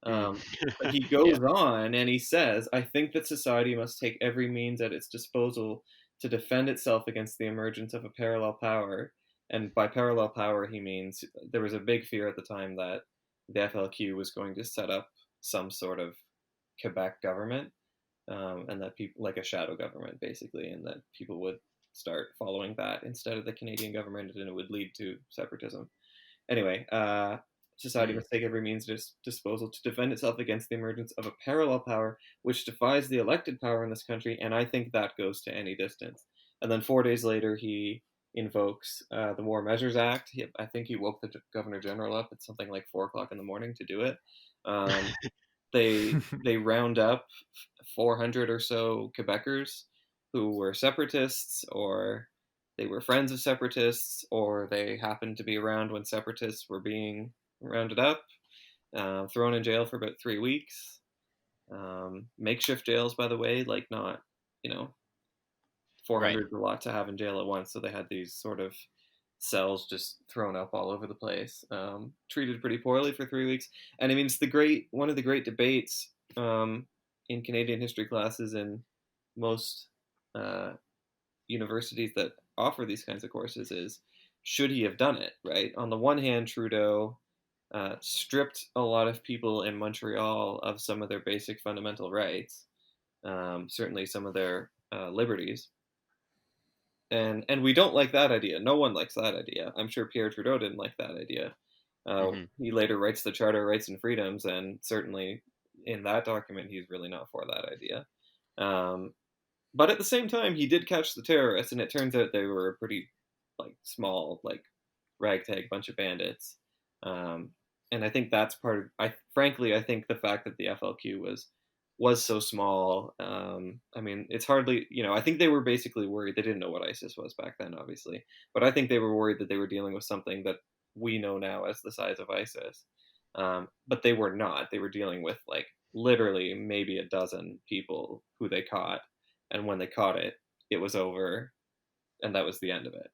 Mm. Um, but he Yeah. goes on and he says, "I think that society must take every means at its disposal to defend itself against the emergence of a parallel power." And by parallel power, he means there was a big fear at the time that the FLQ was going to set up some sort of Quebec government, and that people like a shadow government basically, and that people would start following that instead of the Canadian government, and it would lead to separatism. Anyway, society Mm. must take every means at its disposal to defend itself against the emergence of a parallel power which defies the elected power in this country, and I think that goes to any distance. And then 4 days later, he invokes the War Measures Act. I think he woke the Governor General up at something like 4 o'clock in the morning to do it. Um, they round up 400 or so Quebecers who were separatists, or they were friends of separatists, or they happened to be around when separatists were being rounded up, thrown in jail for about 3 weeks. Makeshift jails, by the way, like not, you know, Right. 400 is a lot to have in jail at once. So they had these sort of cells just thrown up all over the place, treated pretty poorly for 3 weeks. And I mean, it's one of the great debates in Canadian history classes in most uh, universities that offer these kinds of courses is, should he have done it, right? On the one hand, Trudeau stripped a lot of people in Montreal of some of their basic fundamental rights, certainly some of their liberties, and we don't like that idea. No one likes that idea. I'm sure Pierre Trudeau didn't like that idea. Hmm. He later writes the Charter of Rights and Freedoms, and certainly in that document, he's really not for that idea. Um, but at the same time, he did catch the terrorists, and it turns out they were a pretty like small, like ragtag bunch of bandits. Um, and I think that's part of. I think the fact that the FLQ was so small. I mean, it's hardly, I think they were basically worried. They didn't know what ISIS was back then, obviously, but I think they were worried that they were dealing with something that we know now as the size of ISIS. But they were not. They were dealing with like literally maybe a dozen people who they caught, and when they caught it, it was over, and that was the end of it.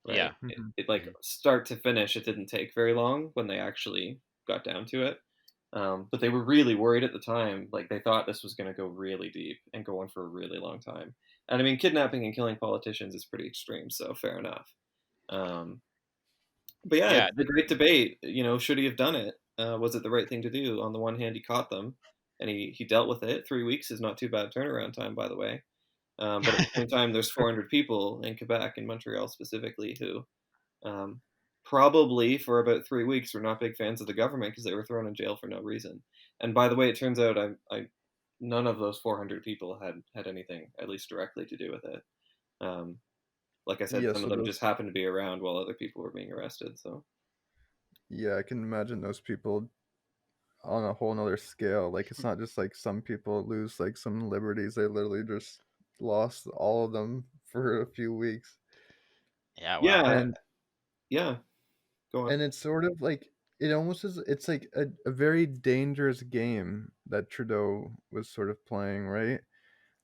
Yeah. Right? Hmm. It like start to finish, it didn't take very long when they actually got down to it. But they were really worried at the time. Like they thought this was going to go really deep and go on for a really long time. And I mean, kidnapping and killing politicians is pretty extreme, so fair enough. Um, but yeah, Yeah. it's a great debate. Should he have done it? Was it the right thing to do? On the one hand, he caught them, and he dealt with it. 3 weeks is not too bad turnaround time, by the way. But at the same time, there's 400 people in Quebec and Montreal specifically who um, probably for about 3 weeks were not big fans of the government because they were thrown in jail for no reason. And by the way, it turns out none of those 400 people had anything, at least directly, to do with it. Um, like I said, Yeah, some of so them those, just happened to be around while other people were being arrested. So yeah, I can imagine those people on a whole nother scale. Like it's not just like some people lose like some liberties; they literally just lost all of them for a few weeks. Yeah. Wow. yeah, And yeah, go on. and it's sort of like it almost is. It's like a very dangerous game that Trudeau was sort of playing, right?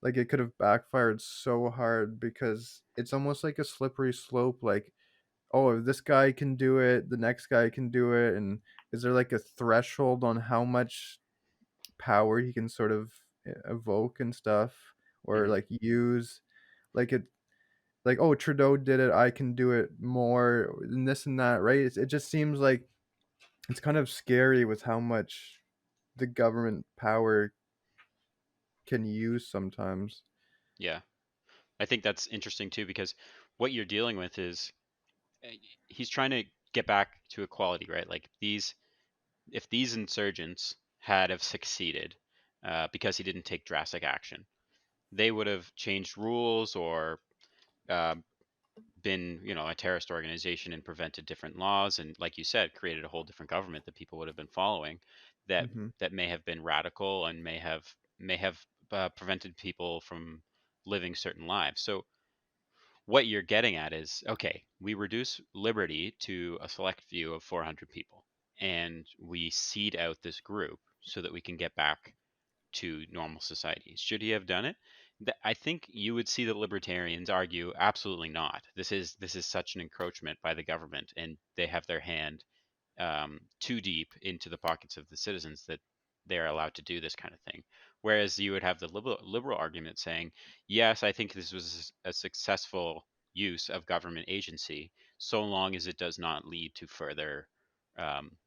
Like it could have backfired so hard because it's almost like a slippery slope. Like, oh, if this guy can do it, the next guy can do it, and is there like a threshold on how much power he can sort of evoke and stuff, or Hmm. like use, like it, like, oh, Trudeau did it, I can do it more, and this and that, right? It just seems like it's kind of scary with how much the government power can use sometimes. Yeah. I think that's interesting too because what you're dealing with is uh, he's trying to get back to equality, right? Like these, if these insurgents had have succeeded because he didn't take drastic action, they would have changed rules or uh, been, a terrorist organization and prevented different laws, and like you said, created a whole different government that people would have been following, that Hmm. that may have been radical and may have prevented people from living certain lives. So what you're getting at is, okay, we reduce liberty to a select few of 400 people, and we seed out this group so that we can get back to normal society. Should he have done it? I think you would see the libertarians argue absolutely not. This is such an encroachment by the government, and they have their hand too deep into the pockets of the citizens that they are allowed to do this kind of thing. Whereas you would have the liberal argument saying, yes, I think this was a successful use of government agency, so long as it does not lead to further um,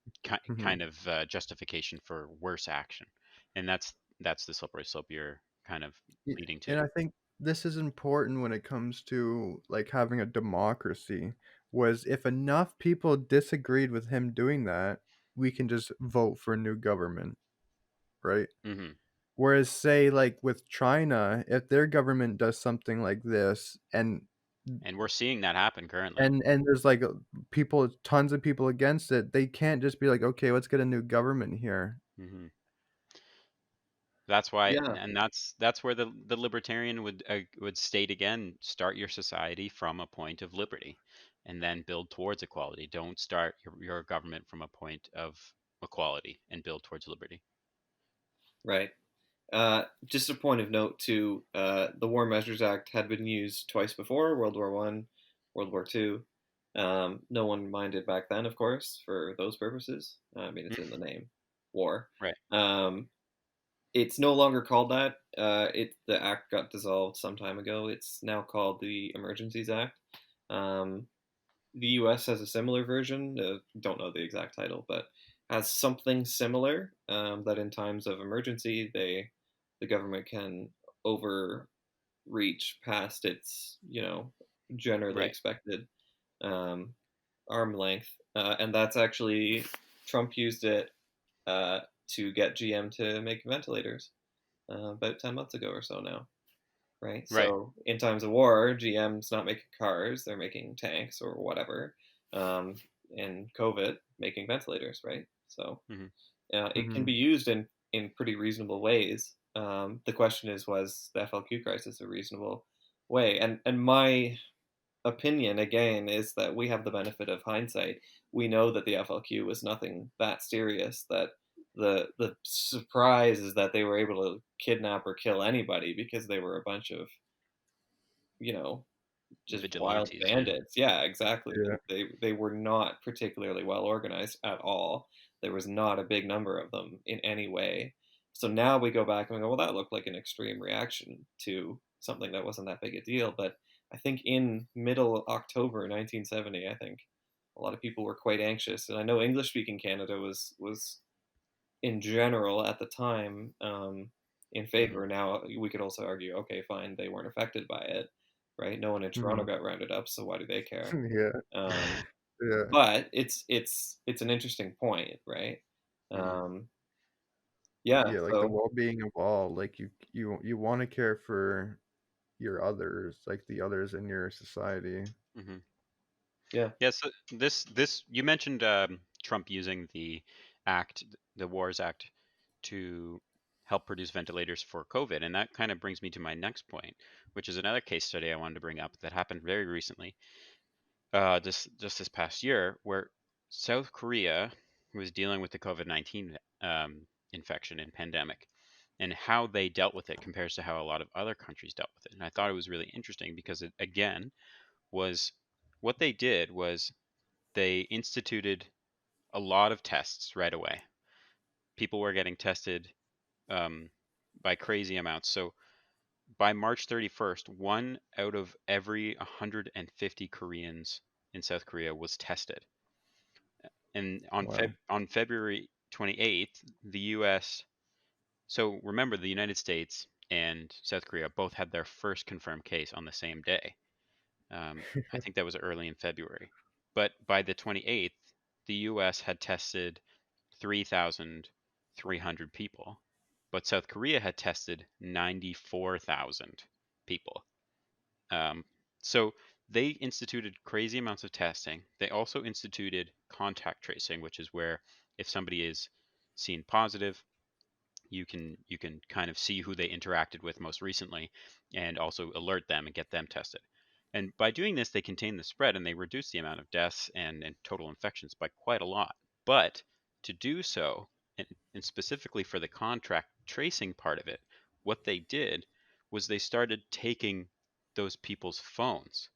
Hmm. kind of justification for worse action. And that's the slippery slope you're kind of leading to. And I think this is important when it comes to like having a democracy, was if enough people disagreed with him doing that, we can just vote for a new government, right? Hmm. Whereas, say, like with China, if their government does something like this, And we're seeing that happen currently. and there's like people, tons of people against it, they can't just be like, okay, let's get a new government here. Hmm. That's why, Yeah, and that's where the libertarian would state again: start your society from a point of liberty, and then build towards equality. Don't start your government from a point of equality and build towards liberty. right. Just a point of note too, the War Measures Act had been used twice before, World War One, World War Two. No one minded back then, of course, for those purposes. I mean, it's in the name, war. Right, Um, it's no longer called that. The act got dissolved some time ago. It's now called the Emergencies Act. Um, the U.S. has a similar version. Don't know the exact title, but has something similar, that in times of emergency, the government can overreach past its generally right, expected um, arm length, and that's actually Trump used it uh, to get GM to make ventilators about 10 months ago or so now. Right? right. So in times of war, GM's not making cars; they're making tanks or whatever. in COVID making ventilators, right? So Hmm. it can be Mm-hmm. used in pretty reasonable ways. The question is, was the FLQ crisis a reasonable way? And my opinion again is that we have the benefit of hindsight. We know that the FLQ was nothing that serious. That the surprise is that they were able to kidnap or kill anybody because they were a bunch of, you know, just wild Vigilantes, yeah. bandits. Yeah, exactly. Yeah. They were not particularly well organized at all. There was not a big number of them in any way. So now we go back and we go, well, that looked like an extreme reaction to something that wasn't that big a deal. But I think in middle October 1970, I think a lot of people were quite anxious, and I know English speaking Canada was in general at the time in Hmm. favor. Now we could also argue, okay, fine, they weren't affected by it, right? No one in Toronto Mm-hmm. got rounded up, so why do they care? Yeah. Um, Yeah. but it's an interesting point, right? Hmm. Um, yeah. Yeah, like the So well-being of all, like you want to care for your others, like the others in your society. Hmm. yeah. Yes, this you mentioned Trump using the act, the Wars Act, to help produce ventilators for COVID, and that kind of brings me to my next point, which is another case study I wanted to bring up that happened very recently, just this past year, where South Korea was dealing with the COVID-19 infection and pandemic, and how they dealt with it compares to how a lot of other countries dealt with it. And I thought it was really interesting because it again was what they did was they instituted a lot of tests right away. People were getting tested um, by crazy amounts. So by March 31st, one out of every 150 Koreans in South Korea was tested. And Wow. on February 28th, the U.S. So remember, the United States and South Korea both had their first confirmed case on the same day. I think that was early in February. But by the 28th, the US had tested 3,300 people, but South Korea had tested 94,000 people. Um, so they instituted crazy amounts of testing. They also instituted contact tracing, which is where if somebody is seen positive, you can kind of see who they interacted with most recently and also alert them and get them tested. And by doing this, they contain the spread and they reduce the amount of deaths and total infections by quite a lot. But to do so, and specifically for the contract tracing part of it, what they did was they started taking those people's phones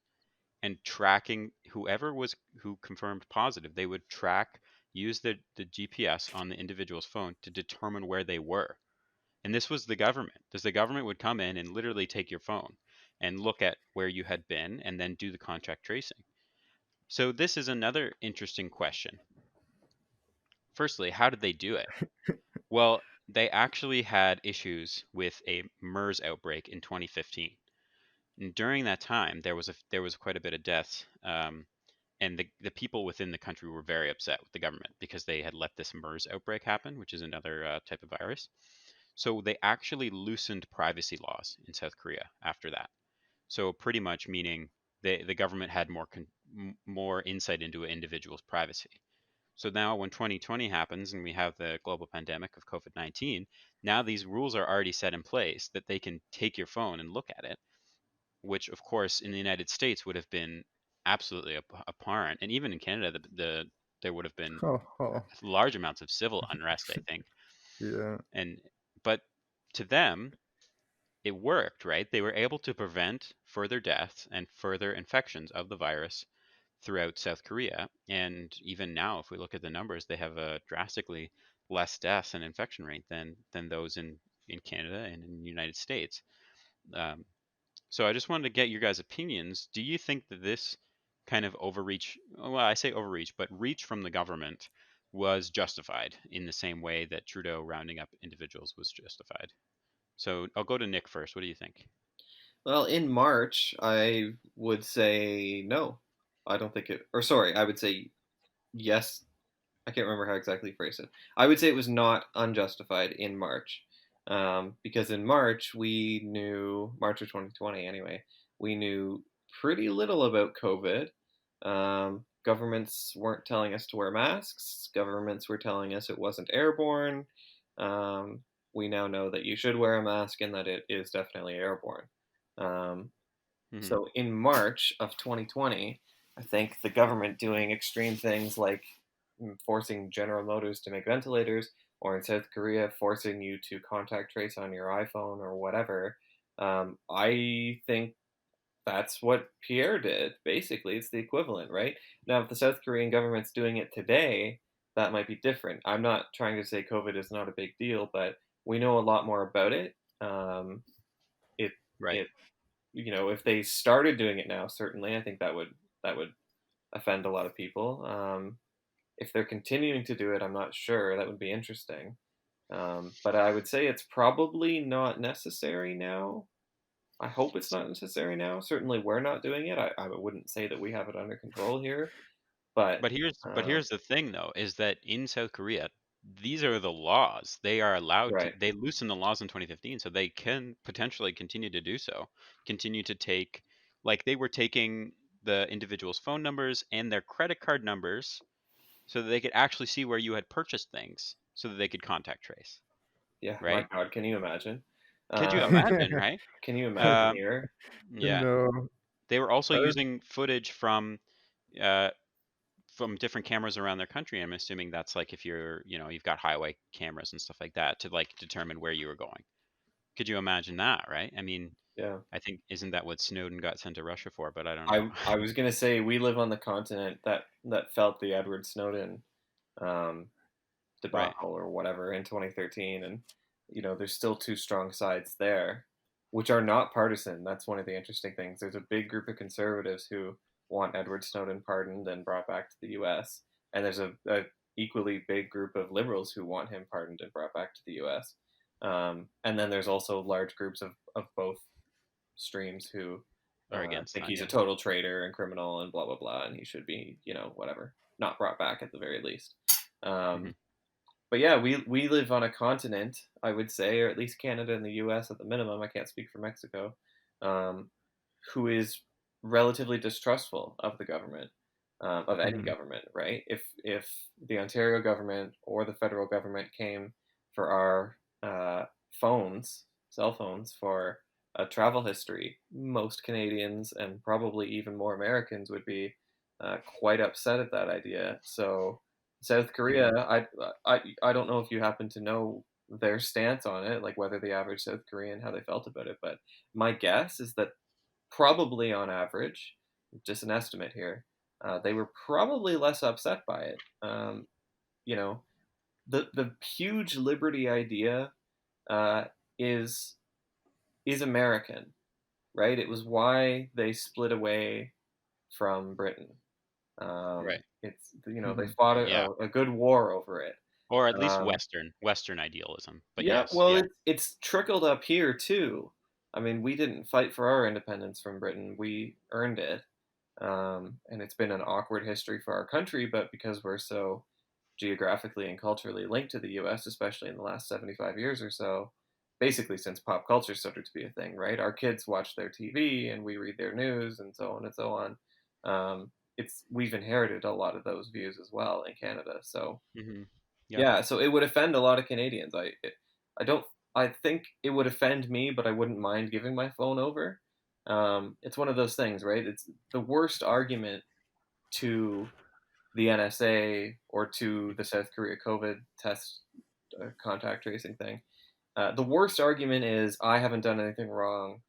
and tracking who confirmed positive. They would use the GPS on the individual's phone to determine where they were. And this was the government. Because the government would come in and literally take your phone and look at where you had been and then do the contact tracing. So this is another interesting question. Firstly, how did they do it? Well, they actually had issues with a MERS outbreak in 2015. And during that time, there was quite a bit of deaths, and the people within the country were very upset with the government because they had let this MERS outbreak happen, which is another type of virus. So they actually loosened privacy laws in South Korea after that. So pretty much meaning the government had more insight into an individual's privacy. So now when 2020 happens and we have the global pandemic of COVID-19, now these rules are already set in place that they can take your phone and look at it, which of course in the United States would have been absolutely abhorrent, and even in Canada, there would have been Oh, oh. large amounts of civil unrest, I think. Yeah. And but to them, it worked, right? They were able to prevent further deaths and further infections of the virus throughout South Korea. And even now, if we look at the numbers, they have a drastically less deaths and infection rate than those in Canada and in the United States. Um, so I just wanted to get your guys' opinions. Do you think that this kind of overreach, well, I say overreach, but reach from the government was justified in the same way that Trudeau rounding up individuals was justified? So I'll go to Nick first. What do you think? Well, in March, I would say no. I don't think it. Or sorry, I would say yes. I can't remember how exactly he phrased it. I would say it was not unjustified in March, because in March we knew March of 2020 anyway. We knew pretty little about COVID. governments weren't telling us to wear masks. Governments were telling us it wasn't airborne. Um, we now know that you should wear a mask and that it is definitely airborne. Um, Hmm. so in March of 2020, I think the government doing extreme things like forcing General Motors to make ventilators, or in South Korea forcing you to contact trace on your iPhone or whatever. I think that's what Pierre did. Basically, it's the equivalent, right? Now, if the South Korean government's doing it today, that might be different. I'm not trying to say COVID is not a big deal, but we know a lot more about it. It Right. it if they started doing it now, certainly, I think that would offend a lot of people. If they're continuing to do it, I'm not sure. That would be interesting. But I would say it's probably not necessary now. I hope it's not necessary now. Certainly, we're not doing it. I wouldn't say that we have it under control here, but But um, here's the thing though, is that in South Korea, these are the laws. They are allowed to, right, they loosened the laws in 2015, so they can potentially continue to do so. Continue to take, like they were taking the individual's phone numbers and their credit card numbers so that they could actually see where you had purchased things so that they could contact trace, yeah. My right? God, can you imagine? Could you Um, imagine, right? can you imagine Um, here? yeah. No, They were also that is, using footage uh, from different cameras around their country. I'm assuming that's like if you're, you've got highway cameras and stuff like that to like determine where you were going. Could you imagine that, right? I mean, Yeah. I think isn't that what Snowden got sent to Russia for? But I don't know. I was gonna say we live on the continent that felt the Edward Snowden um, Right. debacle or whatever in 2013, and there's still two strong sides there, which are not partisan. That's one of the interesting things. There's a big group of conservatives who want Edward Snowden pardoned and brought back to the U.S., and there's a equally big group of liberals who want him pardoned and brought back to the U.S. And then there's also large groups of both streams who Or against think that, he's a yeah. total traitor and criminal and blah blah blah, and he should be, whatever, not brought back at the very least. Hmm. Um, but yeah, we live on a continent, I would say, or at least Canada and the U.S. at the minimum. I can't speak for Mexico, um, who is relatively distrustful of the government, of any mhm, government, right? If the Ontario government or the federal government came for our phones, cell phones, for a travel history, most Canadians and probably even more Americans would be quite upset at that idea. So South Korea, Hmm. I don't know if you happen to know their stance on it, like whether the average South Korean how they felt about it, but my guess is that probably on average, just an estimate here, they were probably less upset by it. You know, the huge liberty idea uh, is is American, right? It was why they split away from Britain. Right. They mhm. fought Yeah. a good war over it. Or at least Um, Western idealism. But yeah, yes, well, yeah. it's trickled up here too. I mean, we didn't fight for our independence from Britain; we earned it. And it's been an awkward history for our country, but because we're so geographically and culturally linked to the US, especially in the last 75 years or so, basically since pop culture started to be a thing, right? Our kids watch their TV and we read their news and so on and so on. We've inherited a lot of those views as well in Canada. So Hmm. Yep. yeah, so it would offend a lot of Canadians. I don't. I think it would offend me, but I wouldn't mind giving my phone over. It's one of those things, right? It's the worst argument to the NSA or to the South Korea COVID test contact tracing thing. The worst argument is I haven't done anything wrong,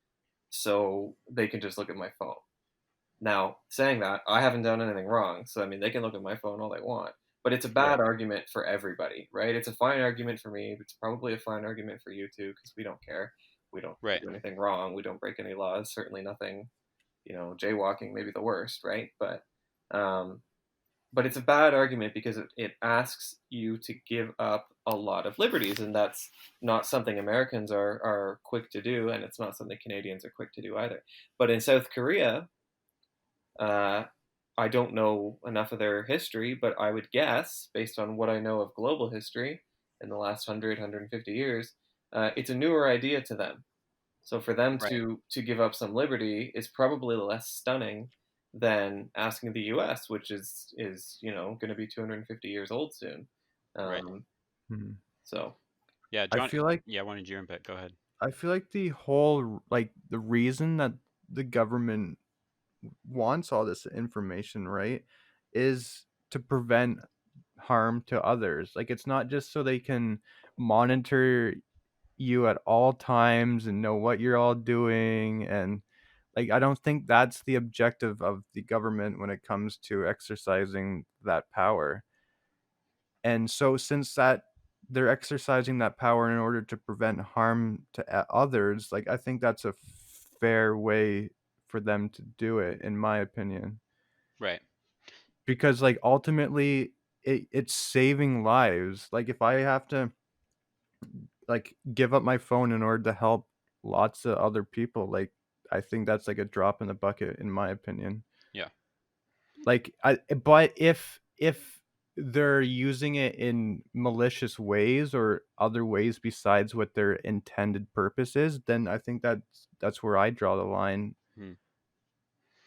so they can just look at my phone. Now, saying that, I haven't done anything wrong, so I mean, they can look at my phone all they want. But it's a Right. bad argument for everybody, right? It's a fine argument for me. It's probably a fine argument for you too, because we don't care. We don't Right. do anything wrong. We don't break any laws. Certainly nothing. Jaywalking maybe the worst, right? Um, but it's a bad argument because it asks you to give up a lot of liberties, and that's not something Americans are quick to do, and it's not something Canadians are quick to do either. But in South Korea, uh, I don't know enough of their history, but I would guess, based on what I know of global history in the last 150 years, it's a newer idea to them. So for them Right. to give up some liberty is probably less stunning than asking the U.S., which is going to be 250 years old soon. Right. Um, Mhm. so Yeah, I John. feel like Yeah, I wanted your input. Go ahead. I feel like the whole like the reason that the government wants all this information, right, is to prevent harm to others. Like it's not just so they can monitor you at all times and know what you're all doing, and like I don't think that's the objective of the government when it comes to exercising that power. And so since that they're exercising that power in order to prevent harm to others, like I think that's a fair way for them to do it, in my opinion. Right. Because like ultimately it's saving lives. Like if I have to like give up my phone in order to help lots of other people, like I think that's like a drop in the bucket, in my opinion. Yeah. Like I but if they're using it in malicious ways or other ways besides what their intended purpose is, then I think that's where I draw the line. Hmm.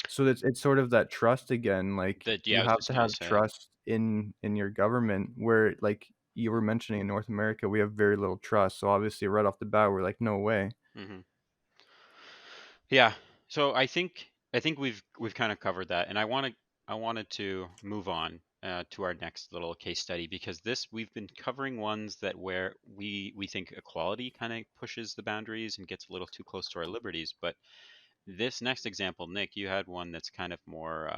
So it's sort of that trust again, like That. Yeah, you I was have just to gonna have say. trust in your government, where like you were mentioning in North America, we have very little trust. So obviously right off the bat we're like no way. Hmm. Yeah. So I think we've kind of covered that, and I wanted to move on to our next little case study because this we've been covering ones that where we think equality kind of pushes the boundaries and gets a little too close to our liberties. But this next example, Nick, you had one that's kind of more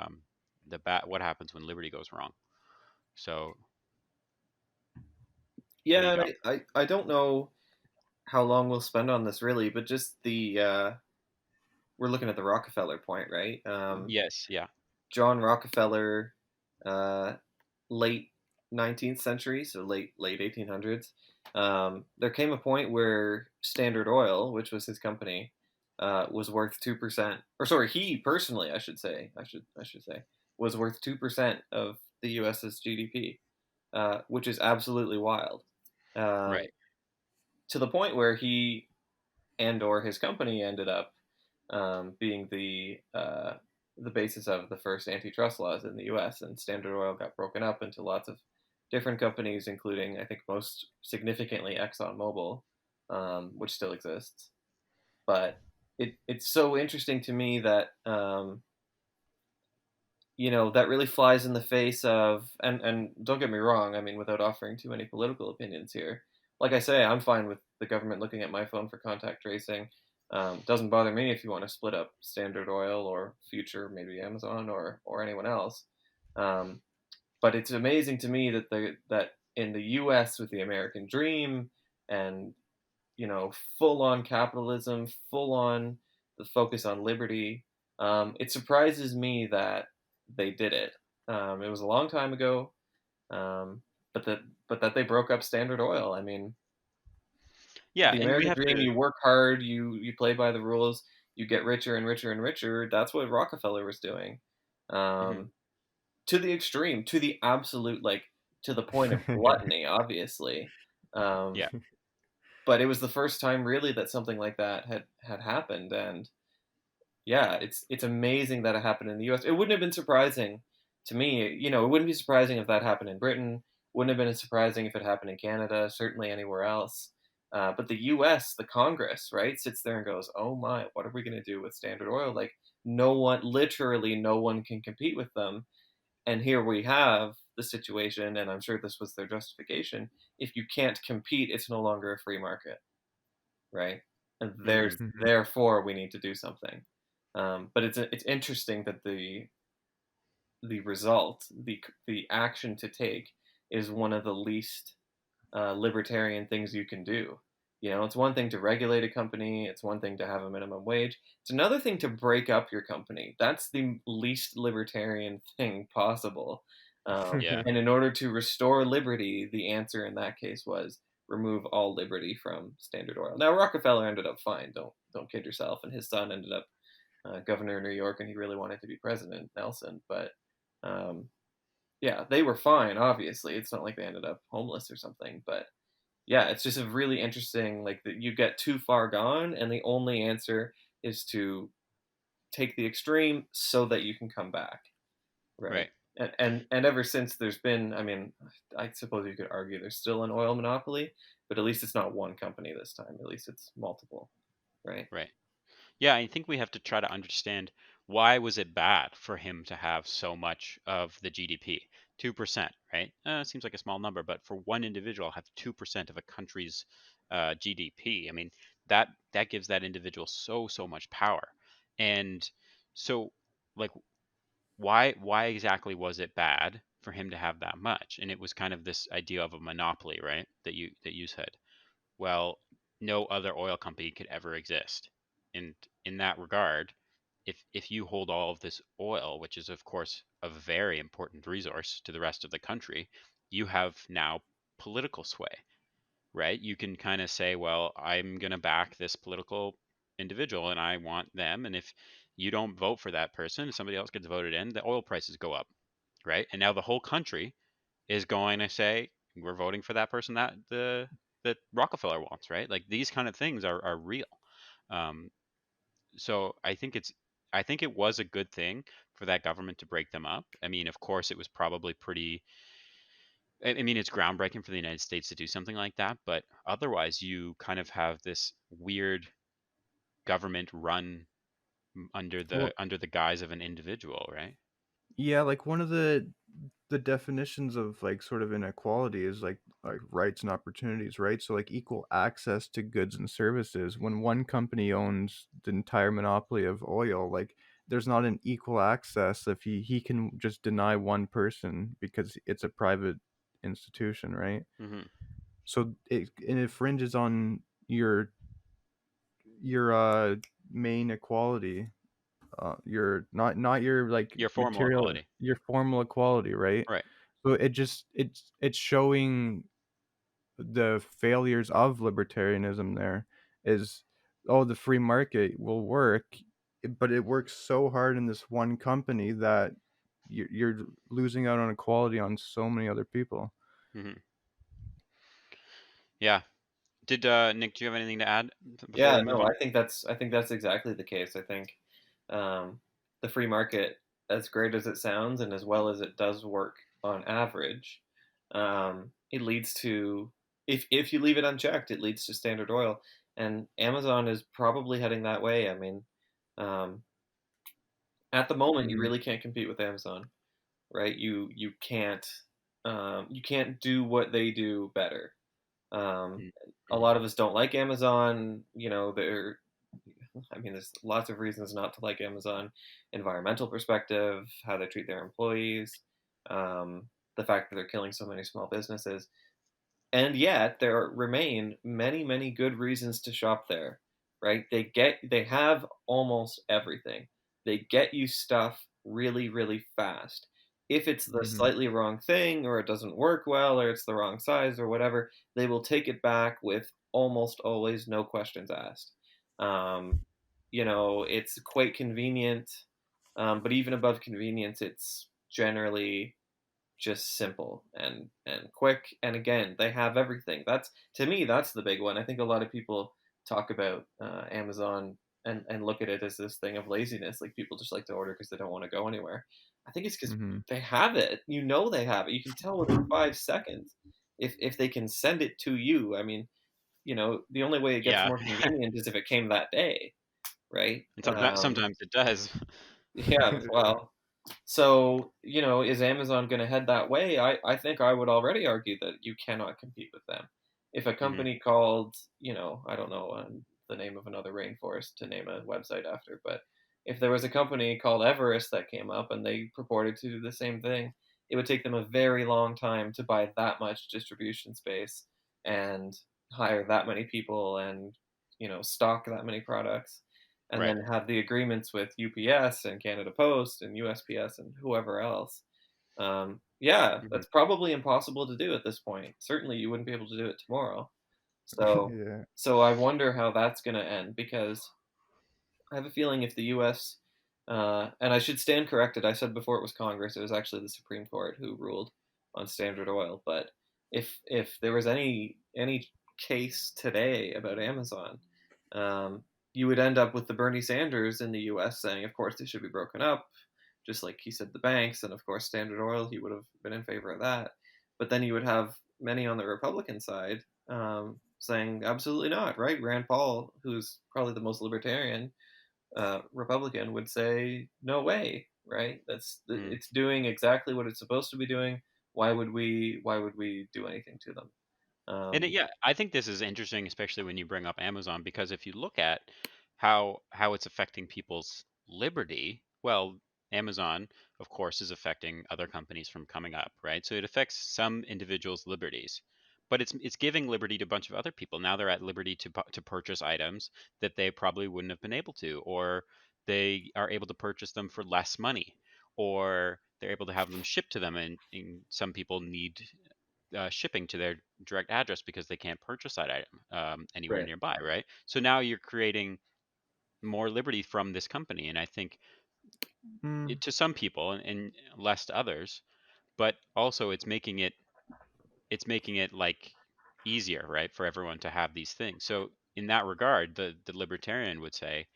what happens when liberty goes wrong. So what do you yeah, got? I don't know how long we'll spend on this really, but just we're looking at the Rockefeller point, right? Yes. Yeah. John Rockefeller, uh, late 19th century, so late 1800s. There came a point where Standard Oil, which was his company, was worth 2%. Or sorry, he personally, I should say, was worth 2% of the U.S.'s GDP, which is absolutely wild. Um, Right. to the point where he and or his company ended up being the basis of the first antitrust laws in the U.S. And Standard Oil got broken up into lots of different companies, including I think most significantly ExxonMobil, which still exists. But it's so interesting to me that that really flies in the face of, and don't get me wrong, I mean, without offering too many political opinions here, like I say, I'm fine with the government looking at my phone for contact tracing. Doesn't bother me if you want to split up Standard Oil or Future, maybe Amazon or anyone else. um, but it's amazing to me that in the US with the American dream and full on capitalism, full on the focus on liberty. It surprises me that they did it. It was a long time ago, um, but that they broke up Standard Oil. I mean, Yeah, the and we American have dream: to. you work hard, you play by the rules, you get richer and richer and richer. That's what Rockefeller was doing, Mhm. um, to the extreme, to the absolute, like to the point of gluttony, obviously. Um, Yeah. but it was the first time really that something like that had happened, and yeah, it's amazing that it happened in the US. It wouldn't have been surprising to me, it wouldn't be surprising if that happened in Britain, wouldn't have been surprising if it happened in Canada, certainly anywhere else. But the US, the Congress, right, sits there and goes, oh my, what are we going to do with Standard Oil? Like, no one, literally no one can compete with them. And here we have the situation, and I'm sure this was their justification. If you can't compete, it's no longer a free market, right? And Hmm. therefore we need to do something. But it's interesting that the result, the action to take, is one of the least libertarian things you can do. It's one thing to regulate a company. It's one thing to have a minimum wage. It's another thing to break up your company. That's the least libertarian thing possible. Yeah. And in order to restore liberty, the answer in that case was remove all liberty from Standard Oil. Now Rockefeller ended up fine. Don't kid yourself. And his son ended up governor of New York, and he really wanted to be president, Nelson. But um, yeah, they were fine. Obviously, it's not like they ended up homeless or something. But yeah, it's just a really interesting, like, that you get too far gone, and the only answer is take the extreme so that you can come back, right? Right. And ever since there's been, I mean, I suppose you could argue there's still an oil monopoly, but at least it's not one company this time. At least it's multiple, right? Right. Yeah, I think we have to try to understand why was it bad for him to have so much of the GDP? 2%, right? Seems like a small number, but for one individual have 2% of a country's GDP. I mean, that gives that individual so much power. And so like why exactly was it bad for him to have that much? And it was kind of this idea of a monopoly, right? That you said. Well, no other oil company could ever exist. And in that regard, if you hold all of this oil, which is of course a very important resource to the rest of the country, you have now political sway, right? You can kind of say, well, I'm going to back this political individual and I want them. And if you don't vote for that person, somebody else gets voted in, the oil prices go up, right? And now the whole country is going to say we're voting for that person that Rockefeller wants, right? Like these kind of things are real. Um, so I think it was a good thing for that government to break them up. I mean, of course, it was probably pretty. I mean, it's groundbreaking for the United States to do something like that, but otherwise, you kind of have this weird government run Well, under the guise of an individual, right? yeah, like one of the definitions of like sort of inequality is like rights and opportunities, right? So like equal access to goods and services. When one company owns the entire monopoly of oil, like there's not an equal access if he can just deny one person because it's a private institution, right? Hmm. So it infringes on your main equality, your not your like Your formal material, equality, your formal equality, right? right? So it's showing the failures of libertarianism. There is, oh, the free market will work, but it works so hard in this one company that you're losing out on equality on so many other people. Hmm. Yeah. Did Nick? Do you have anything to add before Yeah, we move no, on? I think that's exactly the case. I think um, the free market, as great as it sounds, and as well as it does work on average, it leads to, if you leave it unchecked, it leads to Standard Oil, and Amazon is probably heading that way. I mean, um, at the moment, you Hmm. really can't compete with Amazon, right? You can't do what they do better. Um, a Mm-hmm. lot of us don't like Amazon. You know, I mean, there's lots of reasons not to like Amazon: environmental perspective, how they treat their employees, um, the fact that they're killing so many small businesses. And yet there remain many, many good reasons to shop there, right? They have almost everything. They get you stuff really, really fast. If it's the Hmm. slightly wrong thing, or it doesn't work well, or it's the wrong size, or whatever, they will take it back with almost always no questions asked. Um, it's quite convenient, but even above convenience, it's generally just simple and quick. And again, they have everything. That's, to me, that's the big one. I think a lot of people talk about Amazon and look at it as this thing of laziness. Like, people just like to order because they don't want to go anywhere. I think it's because Hmm. they have it. They have it. You can tell within 5 seconds if they can send it to you. I mean, the only way it gets Yeah. more convenient is if it came that day, right? And sometimes it does. Yeah, well, so, is Amazon going to head that way? I think I would already argue that you cannot compete with them. If a Hmm. company called, I don't know the name of another rainforest to name a website after, but if there was a company called Everest that came up and they purported to do the same thing, it would take them a very long time to buy that much distribution space and hire that many people and, stock that many products and Right. then have the agreements with UPS and Canada Post and USPS and whoever else. Yeah, Hmm. that's probably impossible to do at this point. Certainly, you wouldn't be able to do it tomorrow. So, Yeah. so I wonder how that's going to end, because I have a feeling if the U.S. And I should stand corrected. I said before it was Congress; it was actually the Supreme Court who ruled on Standard Oil. But if there was any case today about Amazon, um, you would end up with the Bernie Sanders in the U.S. saying, of course, they should be broken up, just like he said the banks, and of course, Standard Oil, he would have been in favor of that. But then you would have many on the Republican side saying, absolutely not, right? Rand Paul, who's probably the most libertarian Republican, would say, no way, right? Mm. It's doing exactly what it's supposed to be doing. Why would we do anything to them? And Um, yeah, I think this is interesting, especially when you bring up Amazon, because if you look at how it's affecting people's liberty, well, Amazon, of course, is affecting other companies from coming up, right? So it affects some individuals' liberties, but it's giving liberty to a bunch of other people. Now they're at liberty to purchase items that they probably wouldn't have been able to, or they are able to purchase them for less money, or they're able to have them shipped to them, and some people need shipping to their direct address because they can't purchase that item anywhere right. nearby, right? So now you're creating more liberty from this company, and I think Mm, to some people and less to others, but also it's making it like easier, right, for everyone to have these things. So in that regard, the libertarian would say,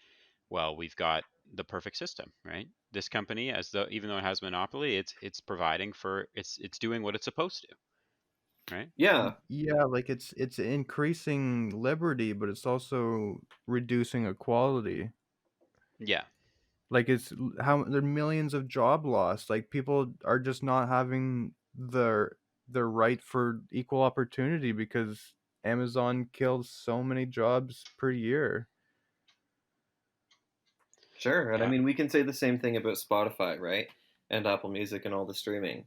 well, we've got the perfect system, right? This company, as though even though it has monopoly, it's providing for it's doing what it's supposed to, right? Yeah, yeah, like it's increasing liberty, but it's also reducing equality. Yeah. Like how there are millions of job loss. Like people are just not having their right for equal opportunity because Amazon kills so many jobs per year. sure. And I Yeah. mean, we can say the same thing about Spotify, right? And Apple Music and all the streaming.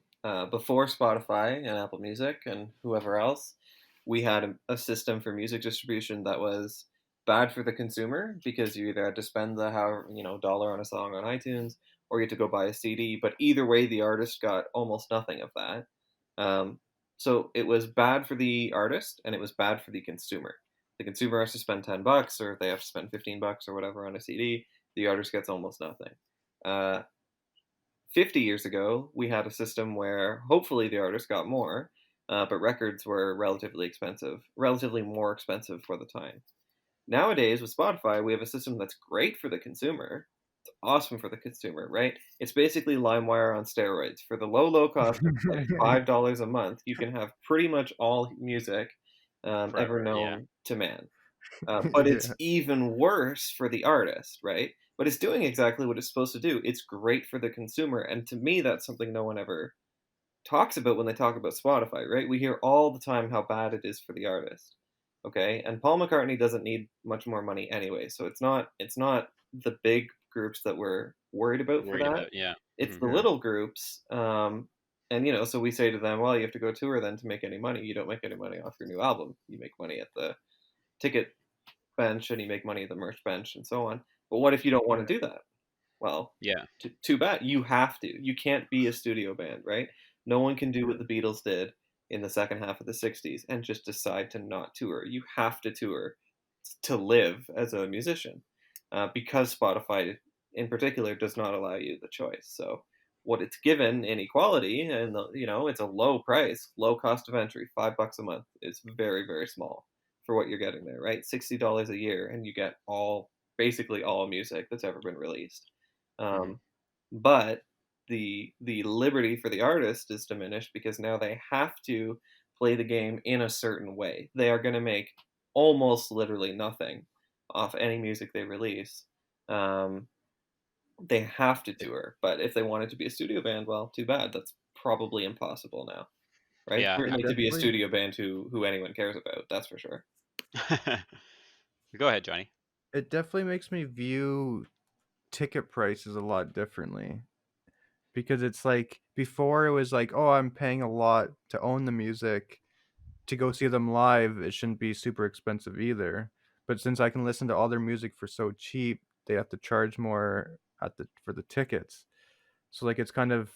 Before Spotify and Apple Music and whoever else, we had a system for music distribution that was bad for the consumer because you either had to spend the dollar on a song on iTunes or you had to go buy a CD. But either way, the artist got almost nothing of that. Um, so it was bad for the artist and it was bad for the consumer. The consumer has to spend $10 or they have to spend $15 or whatever on a CD. The artist gets almost nothing. Uh, 50 years ago, we had a system where hopefully the artist got more, but records were relatively expensive, relatively more expensive for the time. Nowadays, with Spotify, we have a system that's great for the consumer. It's awesome for the consumer, right? It's basically LimeWire on steroids. For the low cost of like $5 a month, you can have pretty much all music ever Forever. Yeah. known to man. But it's Yeah. even worse for the artist, right? But it's doing exactly what it's supposed to do. It's great for the consumer, and to me, that's something no one ever talks about when they talk about Spotify, right? We hear all the time how bad it is for the artist. Okay? And Paul McCartney doesn't need much more money anyway, so it's not the big groups that we're worried about for Worried that. about. Yeah. It's Hmm. the Yeah. little groups. And so we say to them, well, you have to go tour then to make any money. You don't make any money off your new album. You make money at the ticket bench and you make money at the merch bench and so on. But what if you don't want Yeah. to do that? Well, Yeah. too bad. You have to. You can't be a studio band, right? No one can do what the Beatles did in the second half of the 60s and just decide to not tour. You have to tour to live as a musician because Spotify, in particular, does not allow you the choice. So, what it's given in equality, and it's a low price, low cost of entry, $5 a month is very, very small for what you're getting there, right? $60 a year, and you get basically all music that's ever been released. Hmm. Um, but the liberty for the artist is diminished because now they have to play the game in a certain way. They are going to make almost literally nothing off any music they release. Um, they have to tour, but if they wanted to be a studio band, well, too bad. That's probably impossible now, right? Yeah. It Certainly to be a definitely studio band who anyone cares about. That's for sure. Go ahead, Johnny. it definitely makes me view ticket prices a lot differently because it's like before it was like, oh, I'm paying a lot to own the music. To go see them live, it shouldn't be super expensive either. But since I can listen to all their music for so cheap, they have to charge more for the tickets. So like it's kind of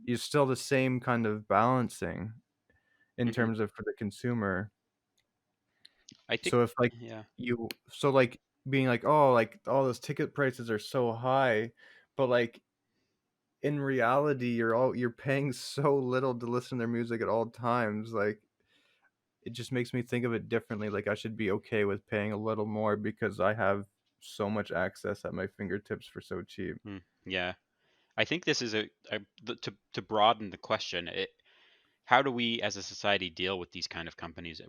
you're still the same kind of balancing in Hmm. terms of for the consumer. I think. So if like Yeah. like being like all those ticket prices are so high, but like in reality you're paying so little to listen to their music at all times. Like it just makes me think of it differently. Like I should be okay with paying a little more because I have so much access at my fingertips for so cheap. Yeah, I think this is to broaden the question. How do we as a society deal with these kind of companies,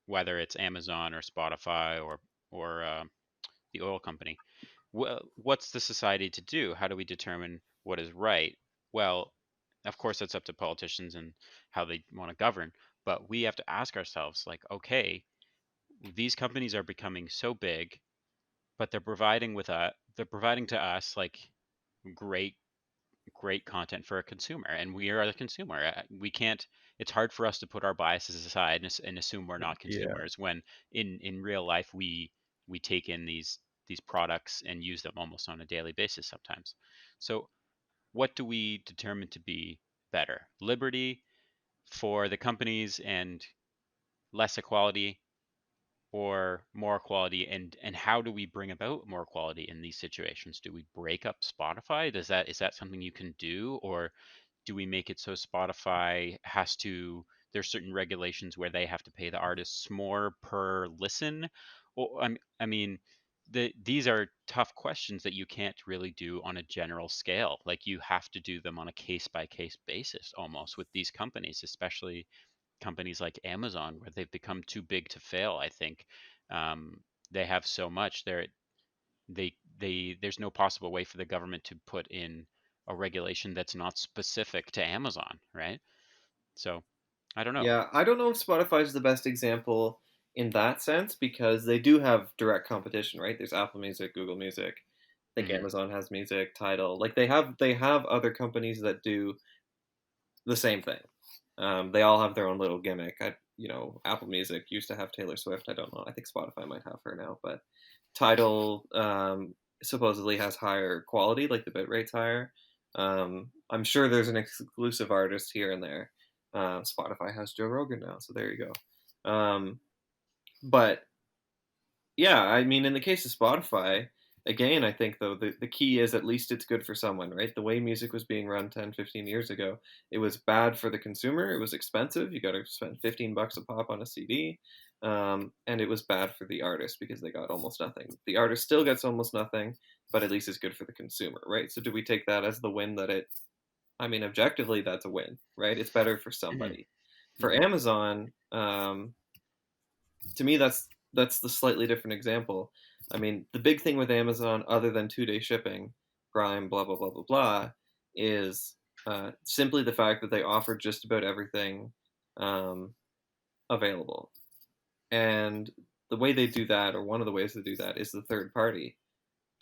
whether it's Amazon or Spotify or the oil company? What's the society to do? How do we determine what is right? Well, of course, it's up to politicians and how they want to govern. But we have to ask ourselves, like, okay, these companies are becoming so big, but they're providing to us like great great content for a consumer, and we are the consumer. We can't. It's hard for us to put our biases aside and assume we're not Yeah. consumers when in real life we take in these products and use them almost on a daily basis sometimes. So what do we determine to be better? Liberty for the companies and less equality, or more equality, and how do we bring about more equality in these situations? Do we break up Spotify? Is that something you can do, or do we make it so Spotify has to, there's certain regulations where they have to pay the artists more per listen? Or I mean, these are tough questions that you can't really do on a general scale. Like you have to do them on a case by case basis almost with these companies, especially companies like Amazon, where they've become too big to fail. I think they have so much. There's no possible way for the government to put in a regulation that's not specific to Amazon, right? So I don't know. Yeah, I don't know if Spotify is the best example in that sense because they do have direct competition, right? There's Apple Music, Google Music. I think Hmm. Amazon has music, Tidal. Like they have other companies that do the same thing. They all have their own little gimmick. Apple Music used to have Taylor Swift. I don't know. I think Spotify might have her now, but Tidal supposedly has higher quality, like the bit rate's higher. I'm sure there's an exclusive artist here and there. Spotify has Joe Rogan now, so there you go. But yeah, I mean, in the case of Spotify, again, I think though the key is at least it's good for someone, right? The way music was being run 10, 15 years ago, it was bad for the consumer. It was expensive. You got to spend 15 bucks a pop on a CD. And it was bad for the artist because they got almost nothing. The artist still gets almost nothing, but at least it's good for the consumer, right? So do we take that as the win that I mean, objectively, that's a win, right? It's better for Hmm. somebody. For Hmm. Amazon, to me that's the slightly different example. I mean, the big thing with Amazon, other than 2 day shipping, Prime, blah blah blah blah blah, is simply the fact that they offer just about everything um, available. And the way they do that, or one of the ways they do that, is the third party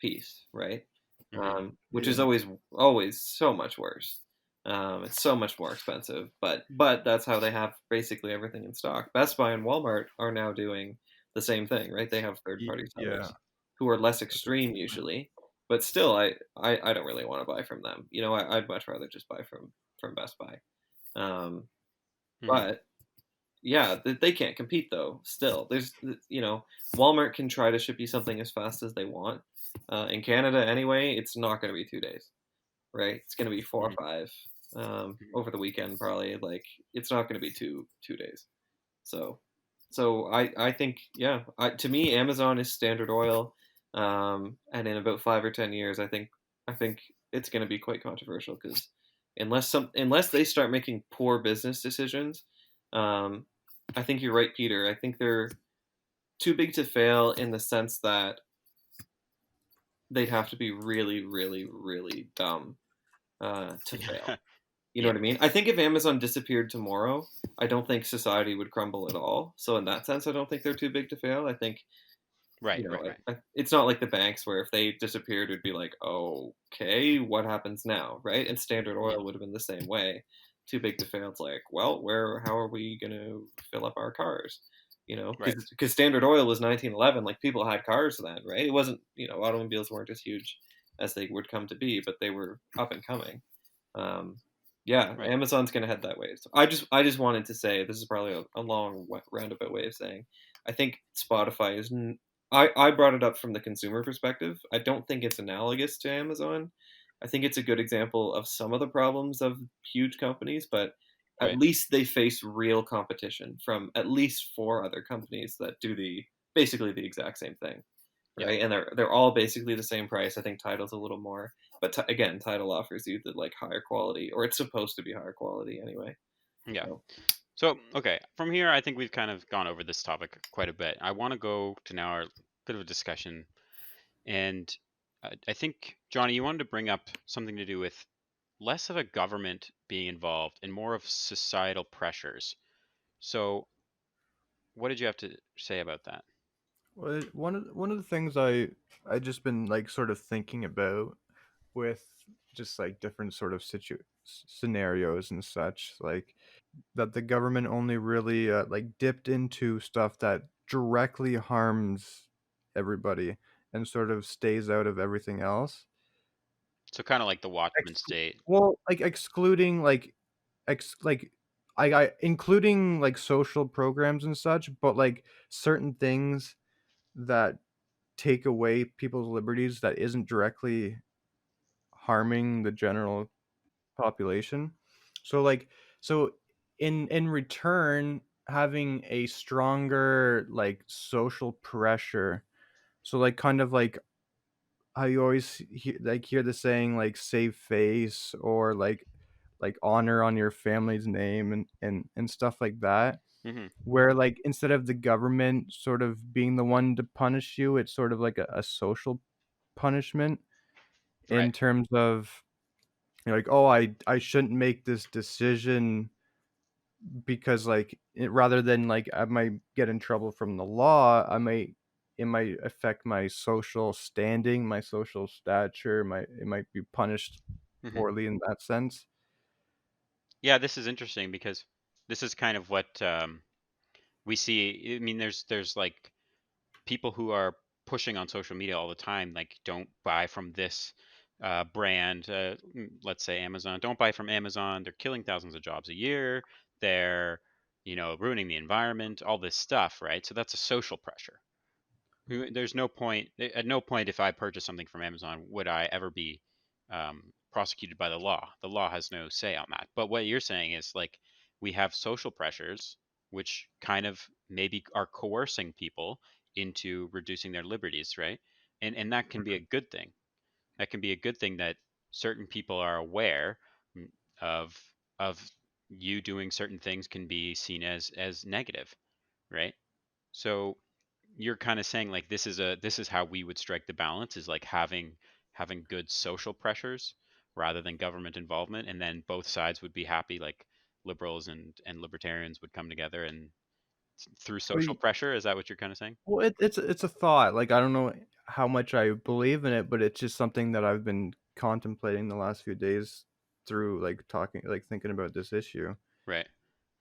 piece, right? Hmm. Which is Yeah. always so much worse. It's so much more expensive, but that's how they have basically everything in stock. Best Buy and Walmart are now doing the same thing, right? They have third party Yeah. sellers who are less That's a extreme good point. usually, but still, I don't really want to buy from them. I'd much rather just buy from Best Buy. Um, Hmm. but yeah, they can't compete though. Still, Walmart can try to ship you something as fast as they want. In Canada, anyway, it's not going to be 2 days, right? It's going to be four or Hmm. five Hmm. over the weekend, probably. Like, it's not going to be two days. So, so I think, yeah, to me, Amazon is Standard Oil, and in about 5 or 10 years, I think it's going to be quite controversial because unless they start making poor business decisions, um, I think you're right, Peter. I think they're too big to fail in the sense that they'd have to be really, really, really dumb to fail. You know Yeah. what I mean? I think if Amazon disappeared tomorrow, I don't think society would crumble at all. So in that sense, I don't think they're too big to fail. I think Right. Right. Right. it's not like the banks where if they disappeared, it'd be like, okay, what happens now, right? And Standard Yeah. Oil would have been the same way. Too big to fail. It's like, well, how are we gonna fill up our cars? Right. Because Standard Oil was 1911. Like people had cars then, right? It wasn't, automobiles weren't as huge as they would come to be, but they were up and coming. Um, yeah, Right. Amazon's gonna head that way. So I just wanted to say this is probably a long roundabout way of saying I think Spotify is. I brought it up from the consumer perspective. I don't think it's analogous to Amazon. I think it's a good example of some of the problems of huge companies, but at Right. least they face real competition from at least four other companies that do the basically the exact same thing. Yeah. right? And they're all basically the same price. I think title's a little more, but again, title offers you the like higher quality, or it's supposed to be higher quality anyway. Yeah. So So, okay, from here, I think we've kind of gone over this topic quite a bit. I want to go to now our bit of a discussion. And I think, Johnny, you wanted to bring up something to do with less of a government being involved and more of societal pressures. So, what did you have to say about that? Well, one of the things I just been like sort of thinking about with just like different sort of scenarios and such, like that the government only really like dipped into stuff that directly harms everybody and sort of stays out of everything else. So, kind of like the Watchman Ex- state. well, like excluding like like I including like social programs and such, but like certain things that take away people's liberties that isn't directly harming the general population. So like so in return having a stronger like social pressure. So like kind of like how you always hear the saying like save face or like honor on your family's name and stuff like that, Hmm. where like instead of the government sort of being the one to punish you, it's sort of like a social punishment Right. in terms of, you know, like, oh, I shouldn't make this decision because like rather than like I might get in trouble from the law, it might affect my social standing, my social stature, it might be punished Hmm. poorly in that sense. Yeah, this is interesting because this is kind of what we see. I mean, there's like people who are pushing on social media all the time, like don't buy from this brand. Let's say Amazon. Don't buy from Amazon. They're killing thousands of jobs a year. They're, ruining the environment. All this stuff, right? So that's a social pressure. There's no point. At no point, if I purchase something from Amazon, would I ever be prosecuted by the law. The law has no say on that. But what you're saying is like we have social pressures, which kind of maybe are coercing people into reducing their liberties, right? And that can be a good thing. That can be a good thing that certain people are aware mm, of of you doing certain things can be seen as negative, right? So you're kind of saying like this is how we would strike the balance, is like having good social pressures rather than government involvement, and then both sides would be happy, like liberals and libertarians would come together and through social We pressure. Is that what you're kind of saying? Well, it's a thought. Like I don't know how much I believe in it, but it's just something that I've been contemplating the last few days through like talking, like thinking about this issue. Right.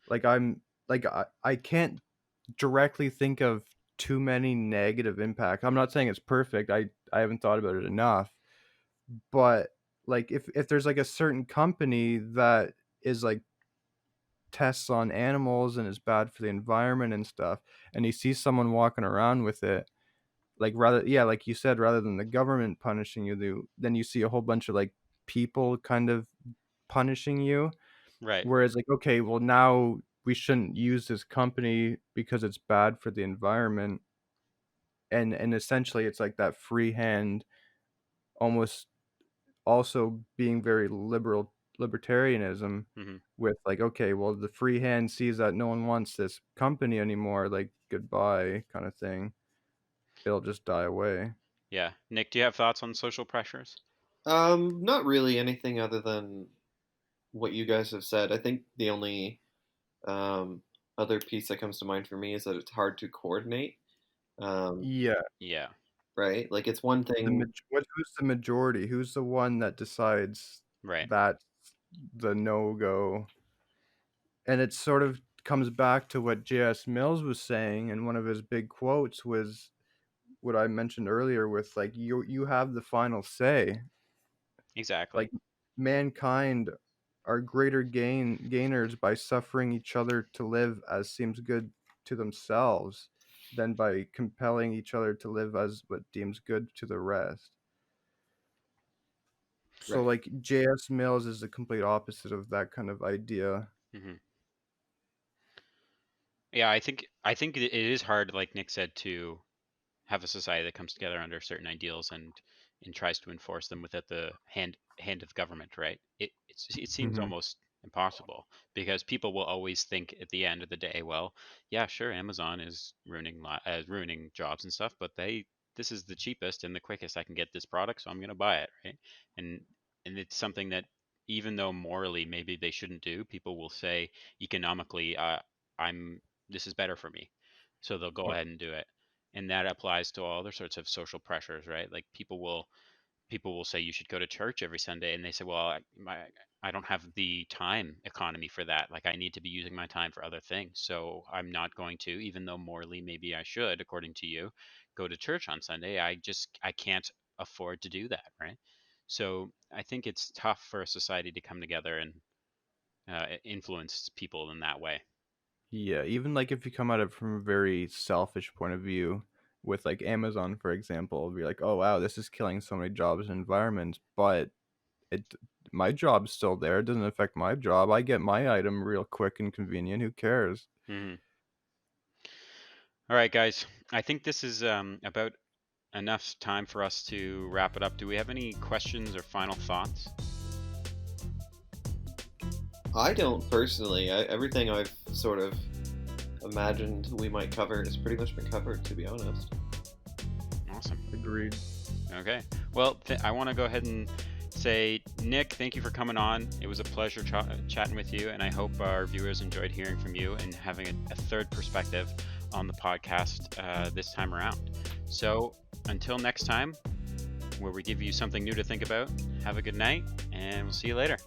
Like I can't directly think of too many negative impacts. I'm not saying it's perfect. I haven't thought about it enough. But like if there's like a certain company that is like tests on animals and is bad for the environment and stuff, and you see someone walking around with it, like rather yeah, like you said, rather than the government punishing you, then you see a whole bunch of like people kind of punishing you. Right. Whereas like, okay, well now we shouldn't use this company because it's bad for the environment. And essentially it's like that free hand, almost also being very libertarianism Hmm. with like, okay, well the free hand sees that no one wants this company anymore, like goodbye kind of thing. It'll just die away. Yeah, Nick, do you have thoughts on social pressures? not really anything other than what you guys have said. I think the only um, other piece that comes to mind for me is that it's hard to coordinate. Um, Yeah. Yeah. right? Like it's one thing, Who's the majority? Who's the one that decides Right. that's the no go? And it sort of comes back to what J.S. Mills was saying, and one of his big quotes was what I mentioned earlier with like you have the final say. Exactly. Like mankind are greater gainers by suffering each other to live as seems good to themselves than by compelling each other to live as what deems good to the rest. So right? like J.S. Mills is the complete opposite of that kind of idea. Hmm. Yeah, I think it is hard, like Nick said, to have a society that comes together under certain ideals and tries to enforce them without the hand of government, right? It seems Hmm. almost impossible, because people will always think at the end of the day, well, yeah, sure, Amazon is ruining jobs and stuff, but this is the cheapest and the quickest I can get this product, so I'm going to buy it, right? And it's something that, even though morally maybe they shouldn't do, people will say economically, I'm this is better for me, so they'll go ahead and do it. And that applies to all other sorts of social pressures, right? Like people will say you should go to church every Sunday, and they say, well, I don't have the time economy for that. Like, I need to be using my time for other things, so I'm not going to, even though morally maybe I should, according to you, go to church on Sunday. I can't afford to do that, right? So I think it's tough for a society to come together and influence people in that way. Yeah, even like if you come at it from a very selfish point of view, with like Amazon, for example, be like, oh wow, this is killing so many jobs and environments, but it my job's still there. It doesn't affect my job. I get my item real quick and convenient. Who cares? Hmm. All right, guys. I think this is about enough time for us to wrap it up. Do we have any questions or final thoughts? I don't personally. Everything I've sort of imagined we might cover has pretty much been covered, to be honest. Awesome. Agreed. Okay. Well, I want to go ahead and say, Nick, thank you for coming on. It was a pleasure chatting with you, and I hope our viewers enjoyed hearing from you and having a third perspective on the podcast this time around. So until next time, where we give you something new to think about, have a good night, and we'll see you later.